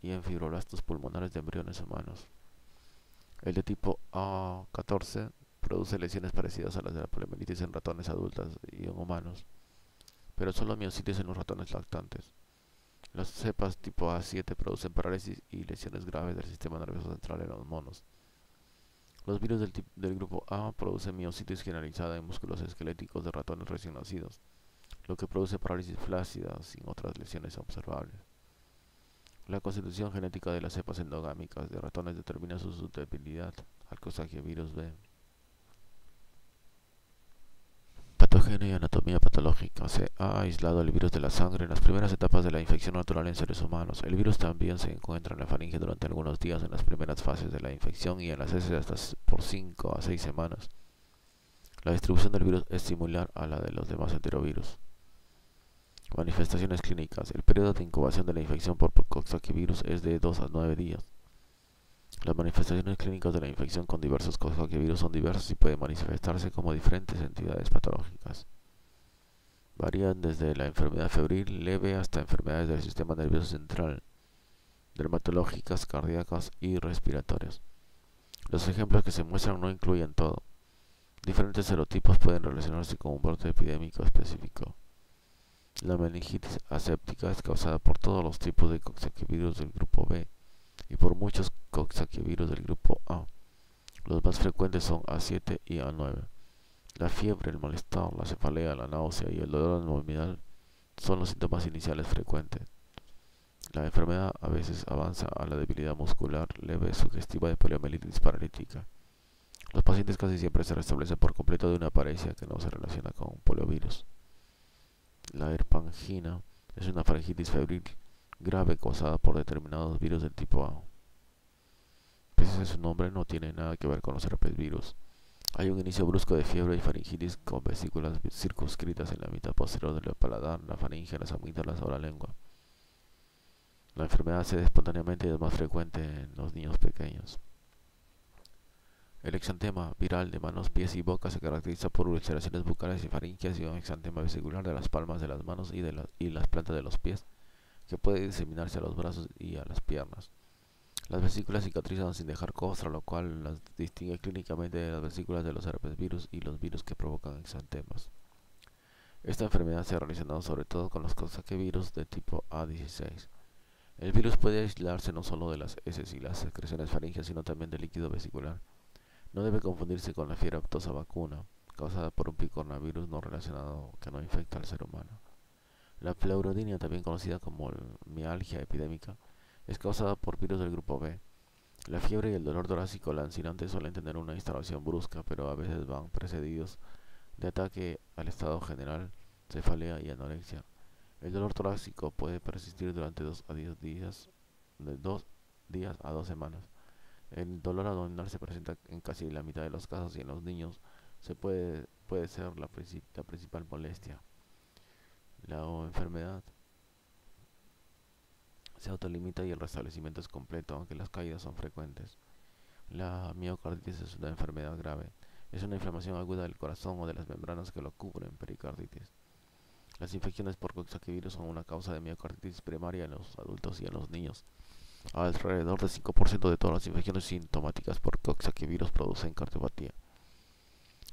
y en fibroblastos pulmonares de embriones humanos. El de tipo A14 produce lesiones parecidas a las de la poliomielitis en ratones adultas y en humanos, pero solo miocitis en los ratones lactantes. Las cepas tipo A7 producen parálisis y lesiones graves del sistema nervioso central en los monos. Los virus del grupo A producen miocitis generalizada en músculos esqueléticos de ratones recién nacidos, lo que produce parálisis flácida sin otras lesiones observables. La constitución genética de las cepas endogámicas de ratones determina su susceptibilidad al coxsackievirus B. Patógeno y anatomía patológica. Se ha aislado el virus de la sangre en las primeras etapas de la infección natural en seres humanos. El virus también se encuentra en la faringe durante algunos días en las primeras fases de la infección y en las heces hasta por 5 a 6 semanas. La distribución del virus es similar a la de los demás enterovirus. Manifestaciones clínicas. El periodo de incubación de la infección por coxsackievirus es de 2 a 9 días. Las manifestaciones clínicas de la infección con diversos coxsackievirus son diversas y pueden manifestarse como diferentes entidades patológicas. Varían desde la enfermedad febril leve hasta enfermedades del sistema nervioso central, dermatológicas, cardíacas y respiratorias. Los ejemplos que se muestran no incluyen todo. Diferentes serotipos pueden relacionarse con un brote epidémico específico. La meningitis aséptica es causada por todos los tipos de coxsackievirus del grupo B y por muchos coxsackievirus del grupo A. Los más frecuentes son A7 y A9. La fiebre, el malestar, la cefalea, la náusea y el dolor abdominal son los síntomas iniciales frecuentes. La enfermedad a veces avanza a la debilidad muscular leve sugestiva de poliomielitis paralítica. Los pacientes casi siempre se restablecen por completo de una paresia que no se relaciona con un poliovirus. La herpangina es una faringitis febril grave causada por determinados virus del tipo A. Pese a su nombre, no tiene nada que ver con los herpesvirus. Hay un inicio brusco de fiebre y faringitis con vesículas circunscritas en la mitad posterior del paladar, la faringe, las amígdalas o la lengua. La enfermedad se da espontáneamente y es más frecuente en los niños pequeños. El exantema viral de manos, pies y boca se caracteriza por ulceraciones bucales y faringias y un exantema vesicular de las palmas de las manos y las plantas de los pies, que puede diseminarse a los brazos y a las piernas. Las vesículas cicatrizan sin dejar costra, lo cual las distingue clínicamente de las vesículas de los herpesvirus y los virus que provocan exantemas. Esta enfermedad se ha relacionado sobre todo con los coxsackievirus de tipo A16. El virus puede aislarse no solo de las heces y las secreciones faringias, sino también del líquido vesicular. No debe confundirse con la fiebre aftosa vacuna, causada por un picornavirus no relacionado que no infecta al ser humano. La pleurodenia, también conocida como mialgia epidémica, es causada por virus del grupo B. La fiebre y el dolor torácico lancinante suelen tener una instalación brusca, pero a veces van precedidos de ataque al estado general, cefalea y anorexia. El dolor torácico puede persistir durante 2 a 10 días, de 2 días a 2 semanas. El dolor abdominal se presenta en casi la mitad de los casos y en los niños puede ser la principal molestia. La enfermedad se autolimita y el restablecimiento es completo, aunque las caídas son frecuentes. La miocarditis es una enfermedad grave. Es una inflamación aguda del corazón o de las membranas que lo cubren, pericarditis. Las infecciones por coxsackievirus son una causa de miocarditis primaria en los adultos y en los niños. Alrededor del 5% de todas las infecciones sintomáticas por coxsackievirus producen cardiopatía.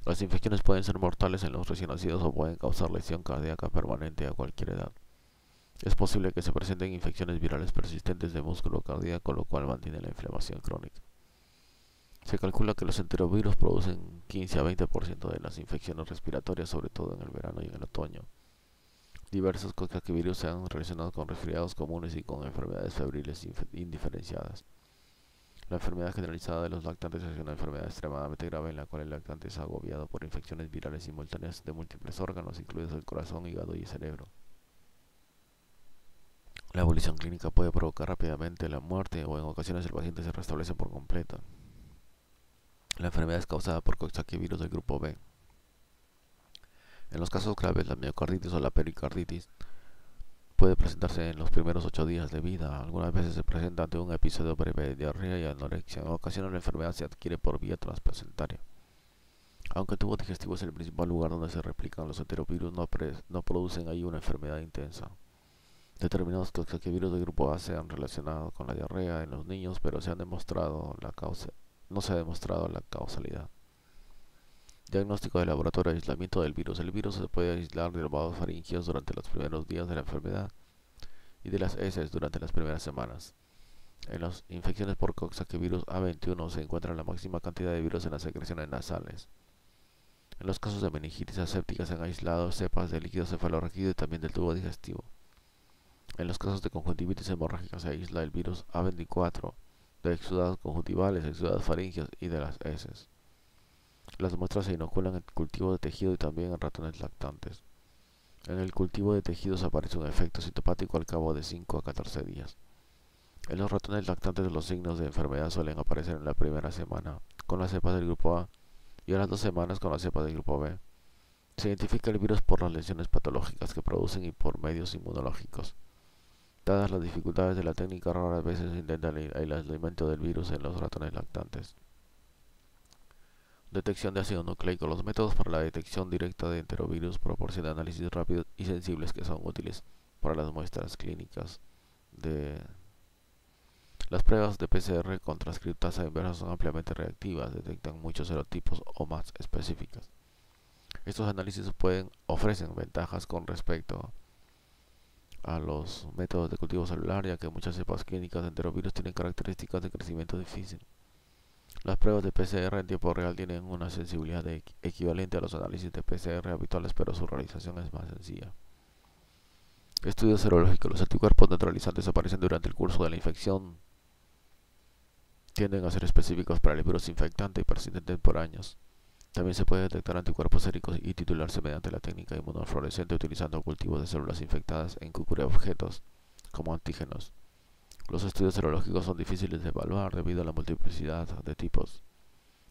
Las infecciones pueden ser mortales en los recién nacidos o pueden causar lesión cardíaca permanente a cualquier edad. Es posible que se presenten infecciones virales persistentes de músculo cardíaco, lo cual mantiene la inflamación crónica. Se calcula que los enterovirus producen 15 a 20% de las infecciones respiratorias, sobre todo en el verano y en el otoño. Diversos coxsackievirus se han relacionado con resfriados comunes y con enfermedades febriles indiferenciadas. La enfermedad generalizada de los lactantes es una enfermedad extremadamente grave en la cual el lactante es agobiado por infecciones virales simultáneas de múltiples órganos, incluidos el corazón, hígado y cerebro. La evolución clínica puede provocar rápidamente la muerte o en ocasiones el paciente se restablece por completo. La enfermedad es causada por coxsackievirus del grupo B. En los casos graves, la miocarditis o la pericarditis puede presentarse en los primeros 8 días de vida. Algunas veces se presenta ante un episodio breve de diarrea y anorexia. En ocasiones la enfermedad se adquiere por vía transplacentaria. Aunque el tubo digestivo es el principal lugar donde se replican los enterovirus, no producen ahí una enfermedad intensa. Determinados coxsackievirus del grupo A se han relacionado con la diarrea en los niños, pero no se ha demostrado la causalidad. Diagnóstico de laboratorio: aislamiento del virus. El virus se puede aislar de los vasos faringios durante los primeros días de la enfermedad y de las heces durante las primeras semanas. En las infecciones por coxsackievirus A21 se encuentra la máxima cantidad de virus en las secreciones nasales. En los casos de meningitis aséptica se han aislado cepas de líquido cefalorraquídeo y también del tubo digestivo. En los casos de conjuntivitis hemorrágica se aísla el virus A24 de exudados conjuntivales, exudados faringios y de las heces. Las muestras se inoculan en cultivo de tejido y también en ratones lactantes. En el cultivo de tejidos aparece un efecto sintomático al cabo de 5 a 14 días. En los ratones lactantes los signos de enfermedad suelen aparecer en la primera semana con las cepas del grupo A y a las 2 semanas con las cepas del grupo B. Se identifica el virus por las lesiones patológicas que producen y por medios inmunológicos. Dadas las dificultades de la técnica, raras veces se intenta el aislamiento del virus en los ratones lactantes. Detección de ácido nucleico. Los métodos para la detección directa de enterovirus proporcionan análisis rápidos y sensibles que son útiles para las muestras clínicas. Las pruebas de PCR con transcriptasa inversa son ampliamente reactivas, detectan muchos serotipos o más específicas. Estos análisis ofrecen ventajas con respecto a los métodos de cultivo celular, ya que muchas cepas clínicas de enterovirus tienen características de crecimiento difícil. Las pruebas de PCR en tiempo real tienen una sensibilidad equivalente a los análisis de PCR habituales, pero su realización es más sencilla. Estudios serológicos. Los anticuerpos neutralizantes aparecen durante el curso de la infección. Tienden a ser específicos para el virus infectante y persistentes por años. También se puede detectar anticuerpos séricos y titularse mediante la técnica inmunofluorescente utilizando cultivos de células infectadas en objetos como antígenos. Los estudios serológicos son difíciles de evaluar debido a la multiplicidad de tipos,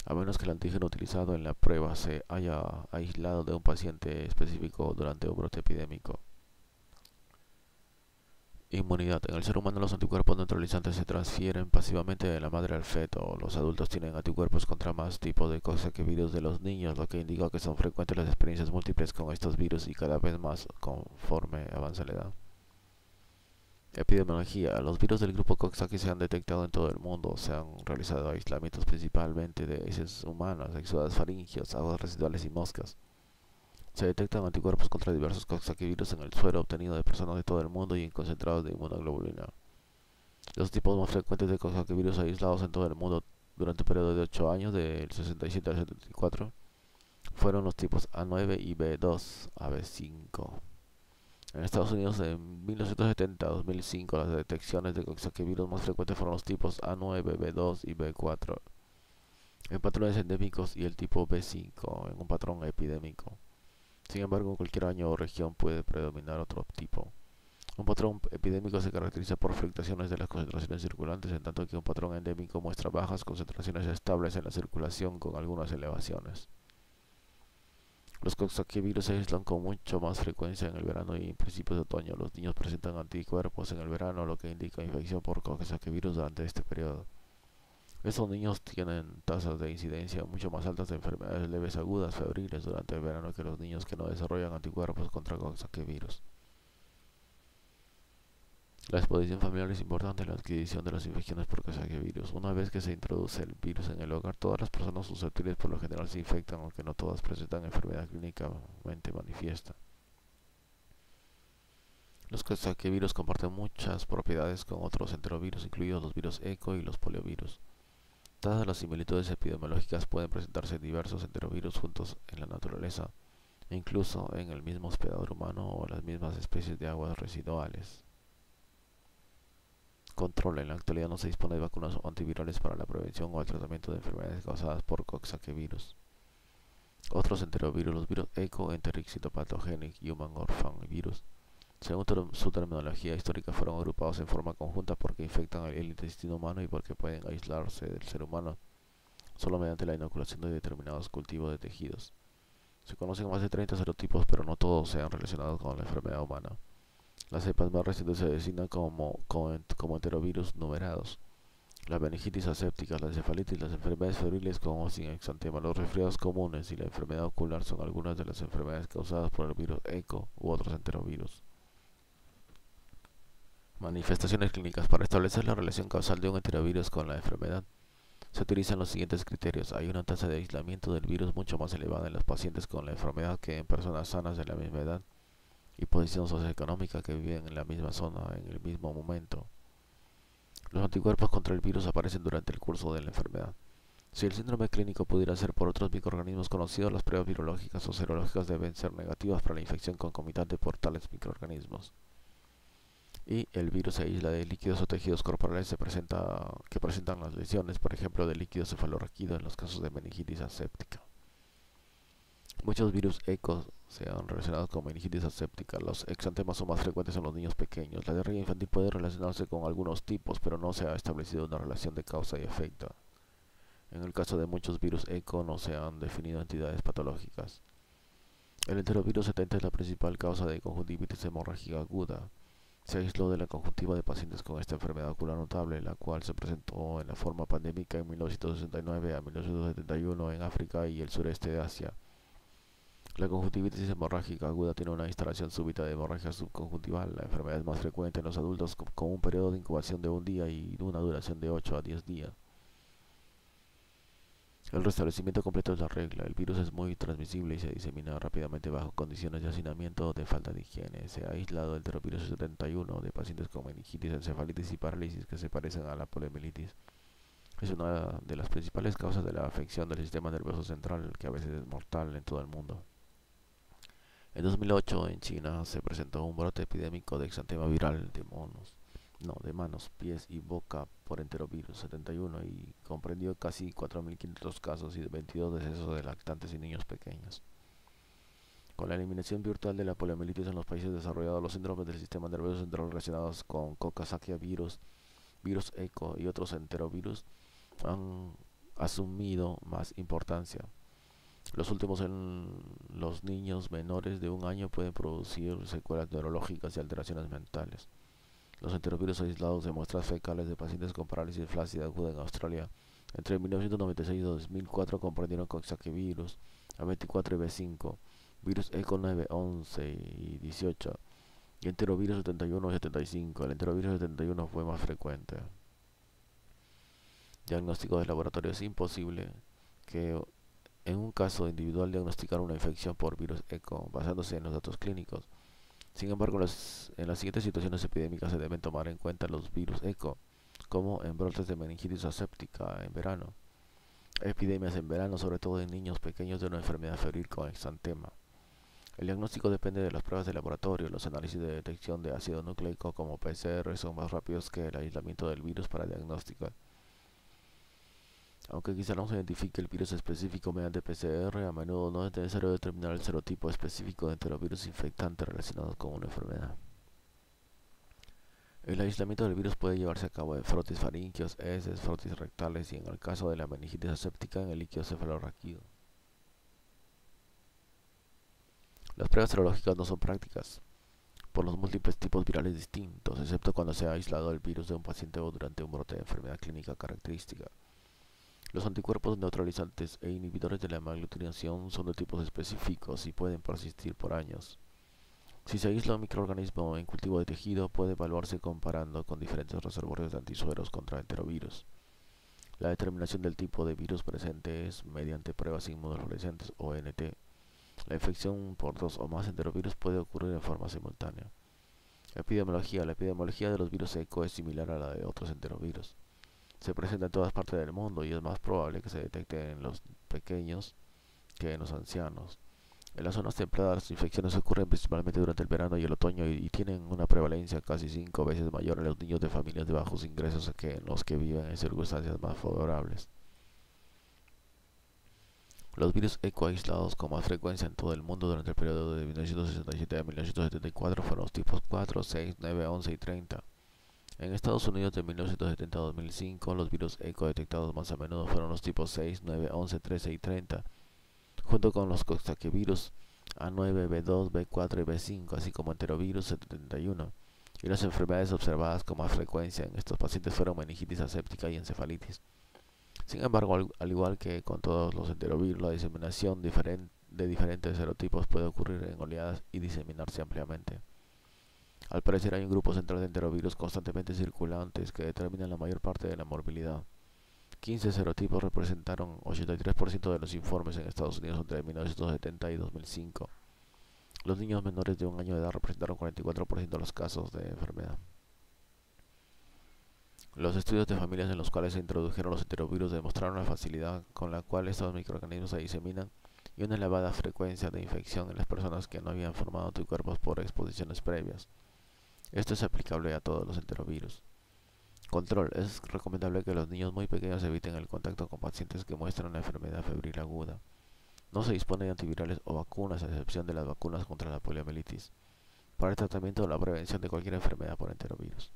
a menos que el antígeno utilizado en la prueba se haya aislado de un paciente específico durante un brote epidémico. Inmunidad. En el ser humano los anticuerpos neutralizantes se transfieren pasivamente de la madre al feto. Los adultos tienen anticuerpos contra más tipos de coxsackievirus de los niños, lo que indica que son frecuentes las experiencias múltiples con estos virus y cada vez más conforme avanza la edad. Epidemiología. Los virus del grupo Coxsackie se han detectado en todo el mundo. Se han realizado aislamientos principalmente de heces humanas, exudados faringios, aguas residuales y moscas. Se detectan anticuerpos contra diversos coxsackievirus en el suero obtenido de personas de todo el mundo y en concentrados de inmunoglobulina. Los tipos más frecuentes de coxsackievirus aislados en todo el mundo durante un periodo de 8 años, del 67 al 74, fueron los tipos A9 y B2 a B5. En Estados Unidos, en 1970 a 2005, las detecciones de coxsackievirus más frecuentes fueron los tipos A9, B2 y B4 en patrones endémicos y el tipo B5 en un patrón epidémico. Sin embargo, en cualquier año o región puede predominar otro tipo. Un patrón epidémico se caracteriza por fluctuaciones de las concentraciones circulantes, en tanto que un patrón endémico muestra bajas concentraciones estables en la circulación con algunas elevaciones. Los coxsackievirus se aíslan con mucho más frecuencia en el verano y en principios de otoño. Los niños presentan anticuerpos en el verano, lo que indica infección por coxsackievirus durante este periodo. Estos niños tienen tasas de incidencia mucho más altas de enfermedades leves agudas febriles durante el verano que los niños que no desarrollan anticuerpos contra coxsackievirus. La exposición familiar es importante en la adquisición de las infecciones por coxsackievirus. Una vez que se introduce el virus en el hogar, todas las personas susceptibles por lo general se infectan, aunque no todas presentan enfermedad clínicamente manifiesta. Los coxsackievirus comparten muchas propiedades con otros enterovirus, incluidos los virus ECO y los poliovirus. Dadas las similitudes epidemiológicas, pueden presentarse diversos enterovirus juntos en la naturaleza, e incluso en el mismo hospedador humano o las mismas especies de aguas residuales. Control. En la actualidad no se dispone de vacunas o antivirales para la prevención o el tratamiento de enfermedades causadas por coxsackievirus. Otros enterovirus, los virus ECO, Enteric Cytopathogenic Human Orphan Virus, según su terminología histórica, fueron agrupados en forma conjunta porque infectan el intestino humano y porque pueden aislarse del ser humano solo mediante la inoculación de determinados cultivos de tejidos. Se conocen más de 30 serotipos, pero no todos se han relacionado con la enfermedad humana. Las cepas más recientes se designan como enterovirus numerados. La meningitis aséptica, la encefalitis, las enfermedades febriles como sin exantema, los resfriados comunes y la enfermedad ocular son algunas de las enfermedades causadas por el virus ECO u otros enterovirus. Manifestaciones clínicas. Para establecer la relación causal de un enterovirus con la enfermedad, se utilizan los siguientes criterios. Hay una tasa de aislamiento del virus mucho más elevada en los pacientes con la enfermedad que en personas sanas de la misma edad y posición socioeconómica que viven en la misma zona en el mismo momento. Los anticuerpos contra el virus aparecen durante el curso de la enfermedad. Si el síndrome clínico pudiera ser por otros microorganismos conocidos, las pruebas virológicas o serológicas deben ser negativas para la infección concomitante por tales microorganismos. Y el virus se aísla de líquidos o tejidos corporales que presentan las lesiones, por ejemplo, de líquido cefalorraquídeo en los casos de meningitis aséptica. Muchos virus ECO se han relacionado con meningitis aséptica. Los exantemas son más frecuentes en los niños pequeños. La diarrea infantil puede relacionarse con algunos tipos, pero no se ha establecido una relación de causa y efecto. En el caso de muchos virus ECO no se han definido entidades patológicas. El enterovirus 70 es la principal causa de conjuntivitis hemorrágica aguda. Se aisló de la conjuntiva de pacientes con esta enfermedad ocular notable, la cual se presentó en la forma pandémica en 1969 a 1971 en África y el sureste de Asia. La conjuntivitis hemorrágica aguda tiene una instalación súbita de hemorragia subconjuntival. La enfermedad es más frecuente en los adultos con un periodo de incubación de un día y una duración de 8 a 10 días. El restablecimiento completo es la regla. El virus es muy transmisible y se disemina rápidamente bajo condiciones de hacinamiento o de falta de higiene. Se ha aislado el enterovirus 71 de pacientes con meningitis, encefalitis y parálisis que se parecen a la poliomielitis. Es una de las principales causas de la afección del sistema nervioso central, que a veces es mortal en todo el mundo. En 2008 en China se presentó un brote epidémico de exantema viral de manos, pies y boca por enterovirus 71 y comprendió casi 4.500 casos y 22 decesos de lactantes y niños pequeños. Con la eliminación virtual de la poliomielitis en los países desarrollados, los síndromes del sistema nervioso central relacionados con coxsackie-virus, virus ECO y otros enterovirus han asumido más importancia. Los últimos en los niños menores de un año pueden producir secuelas neurológicas y alteraciones mentales. Los enterovirus aislados de muestras fecales de pacientes con parálisis flácida aguda en Australia entre 1996 y 2004 comprendieron coxsackievirus, A24 y B5, virus ECO 9, 11 y 18, y enterovirus 71 y 75. El enterovirus 71 fue más frecuente. Diagnóstico de laboratorio. Es imposible que en un caso individual diagnosticar una infección por virus ECO basándose en los datos clínicos. Sin embargo, en las siguientes situaciones epidémicas se deben tomar en cuenta los virus ECO, como en brotes de meningitis aséptica en verano. epidemias en verano, sobre todo en niños pequeños, de una enfermedad febril con exantema. El diagnóstico depende de las pruebas de laboratorio. Los análisis de detección de ácido nucleico como PCR son más rápidos que el aislamiento del virus para diagnóstico. Aunque quizá no se identifique el virus específico mediante PCR, a menudo no es necesario determinar el serotipo específico de enterovirus infectantes relacionados con una enfermedad. El aislamiento del virus puede llevarse a cabo en frotis faríngeos, heces, frotis rectales y, en el caso de la meningitis aséptica, en el líquido cefalorraquídeo. Las pruebas serológicas no son prácticas por los múltiples tipos virales distintos, excepto cuando se ha aislado el virus de un paciente o durante un brote de enfermedad clínica característica. Los anticuerpos neutralizantes e inhibidores de la hemaglutinación son de tipos específicos y pueden persistir por años. Si se aísla un microorganismo en cultivo de tejido, puede evaluarse comparando con diferentes reservorios de antisueros contra enterovirus. La determinación del tipo de virus presente es mediante pruebas inmunofluorescentes o NT. La infección por dos o más enterovirus puede ocurrir en forma simultánea. Epidemiología. La epidemiología de los virus ECO es similar a la de otros enterovirus. Se presenta en todas partes del mundo y es más probable que se detecte en los pequeños que en los ancianos. En las zonas templadas las infecciones ocurren principalmente durante el verano y el otoño y tienen una prevalencia casi 5 veces mayor en los niños de familias de bajos ingresos que en los que viven en circunstancias más favorables. Los virus ECO aislados con más frecuencia en todo el mundo durante el periodo de 1967 a 1974 fueron los tipos 4, 6, 9, 11 y 30. En Estados Unidos de 1970 a 2005, los virus ECO detectados más a menudo fueron los tipos 6, 9, 11, 13 y 30, junto con los coxsackievirus A9, B2, B4 y B5, así como enterovirus 71. Y las enfermedades observadas con más frecuencia en estos pacientes fueron meningitis aséptica y encefalitis. Sin embargo, al igual que con todos los enterovirus, la diseminación de diferentes serotipos puede ocurrir en oleadas y diseminarse ampliamente. Al parecer hay un grupo central de enterovirus constantemente circulantes que determinan la mayor parte de la morbilidad. 15 serotipos representaron 83% de los informes en Estados Unidos entre 1970 y 2005. Los niños menores de un año de edad representaron 44% de los casos de enfermedad. Los estudios de familias en los cuales se introdujeron los enterovirus demostraron la facilidad con la cual estos microorganismos se diseminan y una elevada frecuencia de infección en las personas que no habían formado anticuerpos por exposiciones previas. Esto es aplicable a todos los enterovirus. Control. Es recomendable que los niños muy pequeños eviten el contacto con pacientes que muestran una enfermedad febril aguda. No se dispone de antivirales o vacunas, a excepción de las vacunas contra la poliomielitis, para el tratamiento o la prevención de cualquier enfermedad por enterovirus.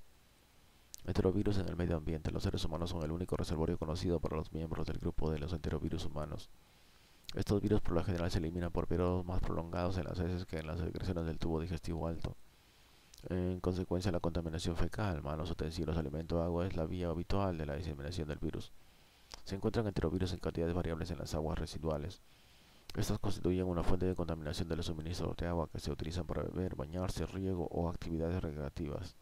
Enterovirus en el medio ambiente. Los seres humanos son el único reservorio conocido para los miembros del grupo de los enterovirus humanos. Estos virus por lo general se eliminan por periodos más prolongados en las heces que en las secreciones del tubo digestivo alto. En consecuencia, la contaminación fecal, manos, utensilios, alimento, agua es la vía habitual de la diseminación del virus. Se encuentran enterovirus en cantidades variables en las aguas residuales. Estas constituyen una fuente de contaminación de los suministros de agua que se utilizan para beber, bañarse, riego o actividades recreativas.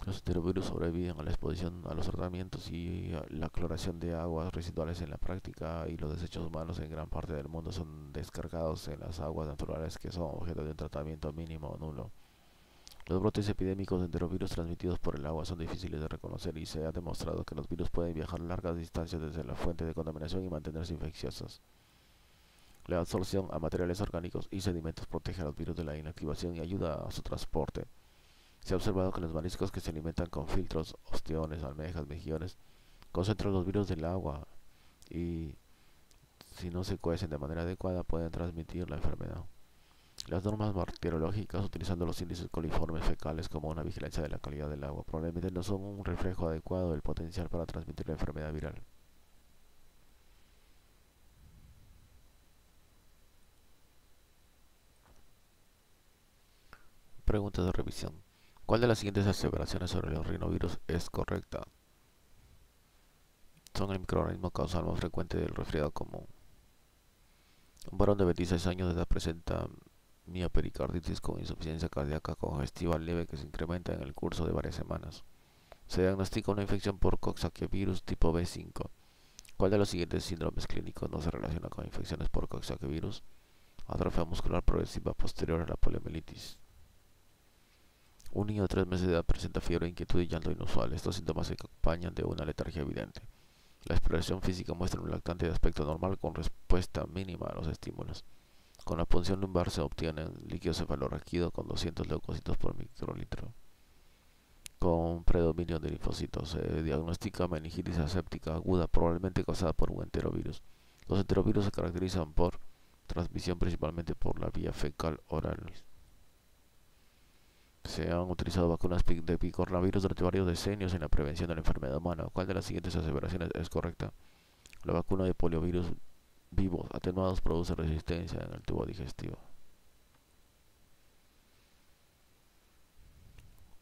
Los enterovirus sobreviven a la exposición a los tratamientos y a la cloración de aguas residuales en la práctica, y los desechos humanos en gran parte del mundo son descargados en las aguas naturales que son objeto de un tratamiento mínimo o nulo. Los brotes epidémicos de enterovirus transmitidos por el agua son difíciles de reconocer y se ha demostrado que los virus pueden viajar largas distancias desde la fuente de contaminación y mantenerse infecciosos. La absorción a materiales orgánicos y sedimentos protege a los virus de la inactivación y ayuda a su transporte. Se ha observado que los mariscos que se alimentan con filtros, ostiones, almejas, mejillones, concentran los virus del agua y, si no se cuecen de manera adecuada, pueden transmitir la enfermedad. Las normas bacteriológicas, utilizando los índices coliformes fecales como una vigilancia de la calidad del agua, probablemente no son un reflejo adecuado del potencial para transmitir la enfermedad viral. Preguntas de revisión. ¿Cuál de las siguientes aseveraciones sobre los rinovirus es correcta? Son el microorganismo causal más frecuente del resfriado común. Un varón de 26 años de edad presenta miopericarditis con insuficiencia cardíaca congestiva leve que se incrementa en el curso de varias semanas. Se diagnostica una infección por coxsackie-virus tipo B5. ¿Cuál de los siguientes síndromes clínicos no se relaciona con infecciones por coxsackie-virus? Atrofia muscular progresiva posterior a la poliomielitis. Un niño de 3 meses de edad presenta fiebre, inquietud y llanto inusual. Estos síntomas se acompañan de una letargia evidente. La exploración física muestra un lactante de aspecto normal con respuesta mínima a los estímulos. Con la punción lumbar se obtiene líquido cefalorraquídeo con 200 leucocitos por microlitro. Con predominio de linfocitos se diagnostica meningitis aséptica aguda, probablemente causada por un enterovirus. Los enterovirus se caracterizan por transmisión principalmente por la vía fecal oral. Se han utilizado vacunas de picornavirus durante varios decenios en la prevención de la enfermedad humana. ¿Cuál de las siguientes aseveraciones es correcta? La vacuna de poliovirus vivos atenuados produce resistencia en el tubo digestivo.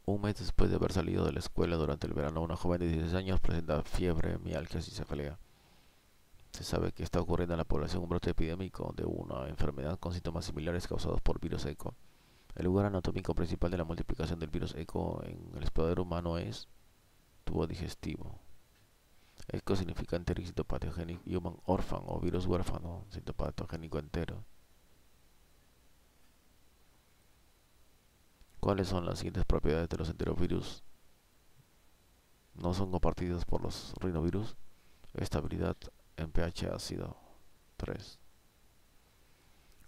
Un mes después de haber salido de la escuela durante el verano, una joven de 16 años presenta fiebre, mialgias y cefalea. Se sabe que está ocurriendo en la población un brote epidémico de una enfermedad con síntomas similares causados por virus ECO. El lugar anatómico principal de la multiplicación del virus ECO en el explorador humano es tubo digestivo. ECO significa Enteric-Cytopathogenic Human Orphan o virus huérfano citopatogénico entero. ¿Cuáles son las siguientes propiedades de los enterovirus? No son compartidas por los rinovirus. Estabilidad en pH ácido 3.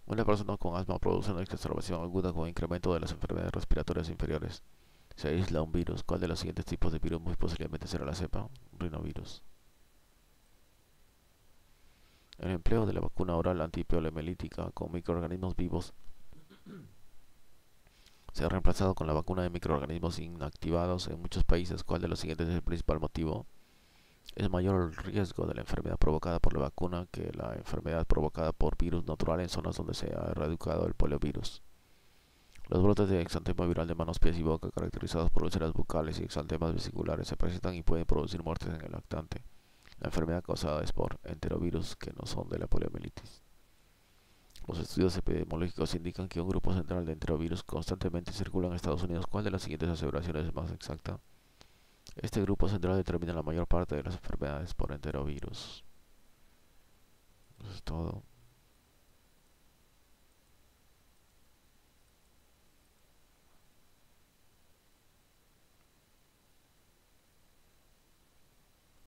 Una persona con asma produce una exacerbación aguda con incremento de las enfermedades respiratorias inferiores. Se aísla un virus. ¿Cuál de los siguientes tipos de virus muy posiblemente será la cepa? Rinovirus. El empleo de la vacuna oral antipoliomielítica con microorganismos vivos se ha reemplazado con la vacuna de microorganismos inactivados en muchos países. ¿Cuál de los siguientes es el principal motivo? Es mayor el riesgo de la enfermedad provocada por la vacuna que la enfermedad provocada por virus natural en zonas donde se ha erradicado el poliovirus. Los brotes de exantema viral de manos, pies y boca, caracterizados por úlceras bucales y exantemas vesiculares, se presentan y pueden producir muertes en el lactante. La enfermedad causada es por enterovirus que no son de la poliomielitis. Los estudios epidemiológicos indican que un grupo central de enterovirus constantemente circula en Estados Unidos. ¿Cuál de las siguientes aseveraciones es más exacta? Este grupo central determina la mayor parte de las enfermedades por enterovirus. Eso es todo.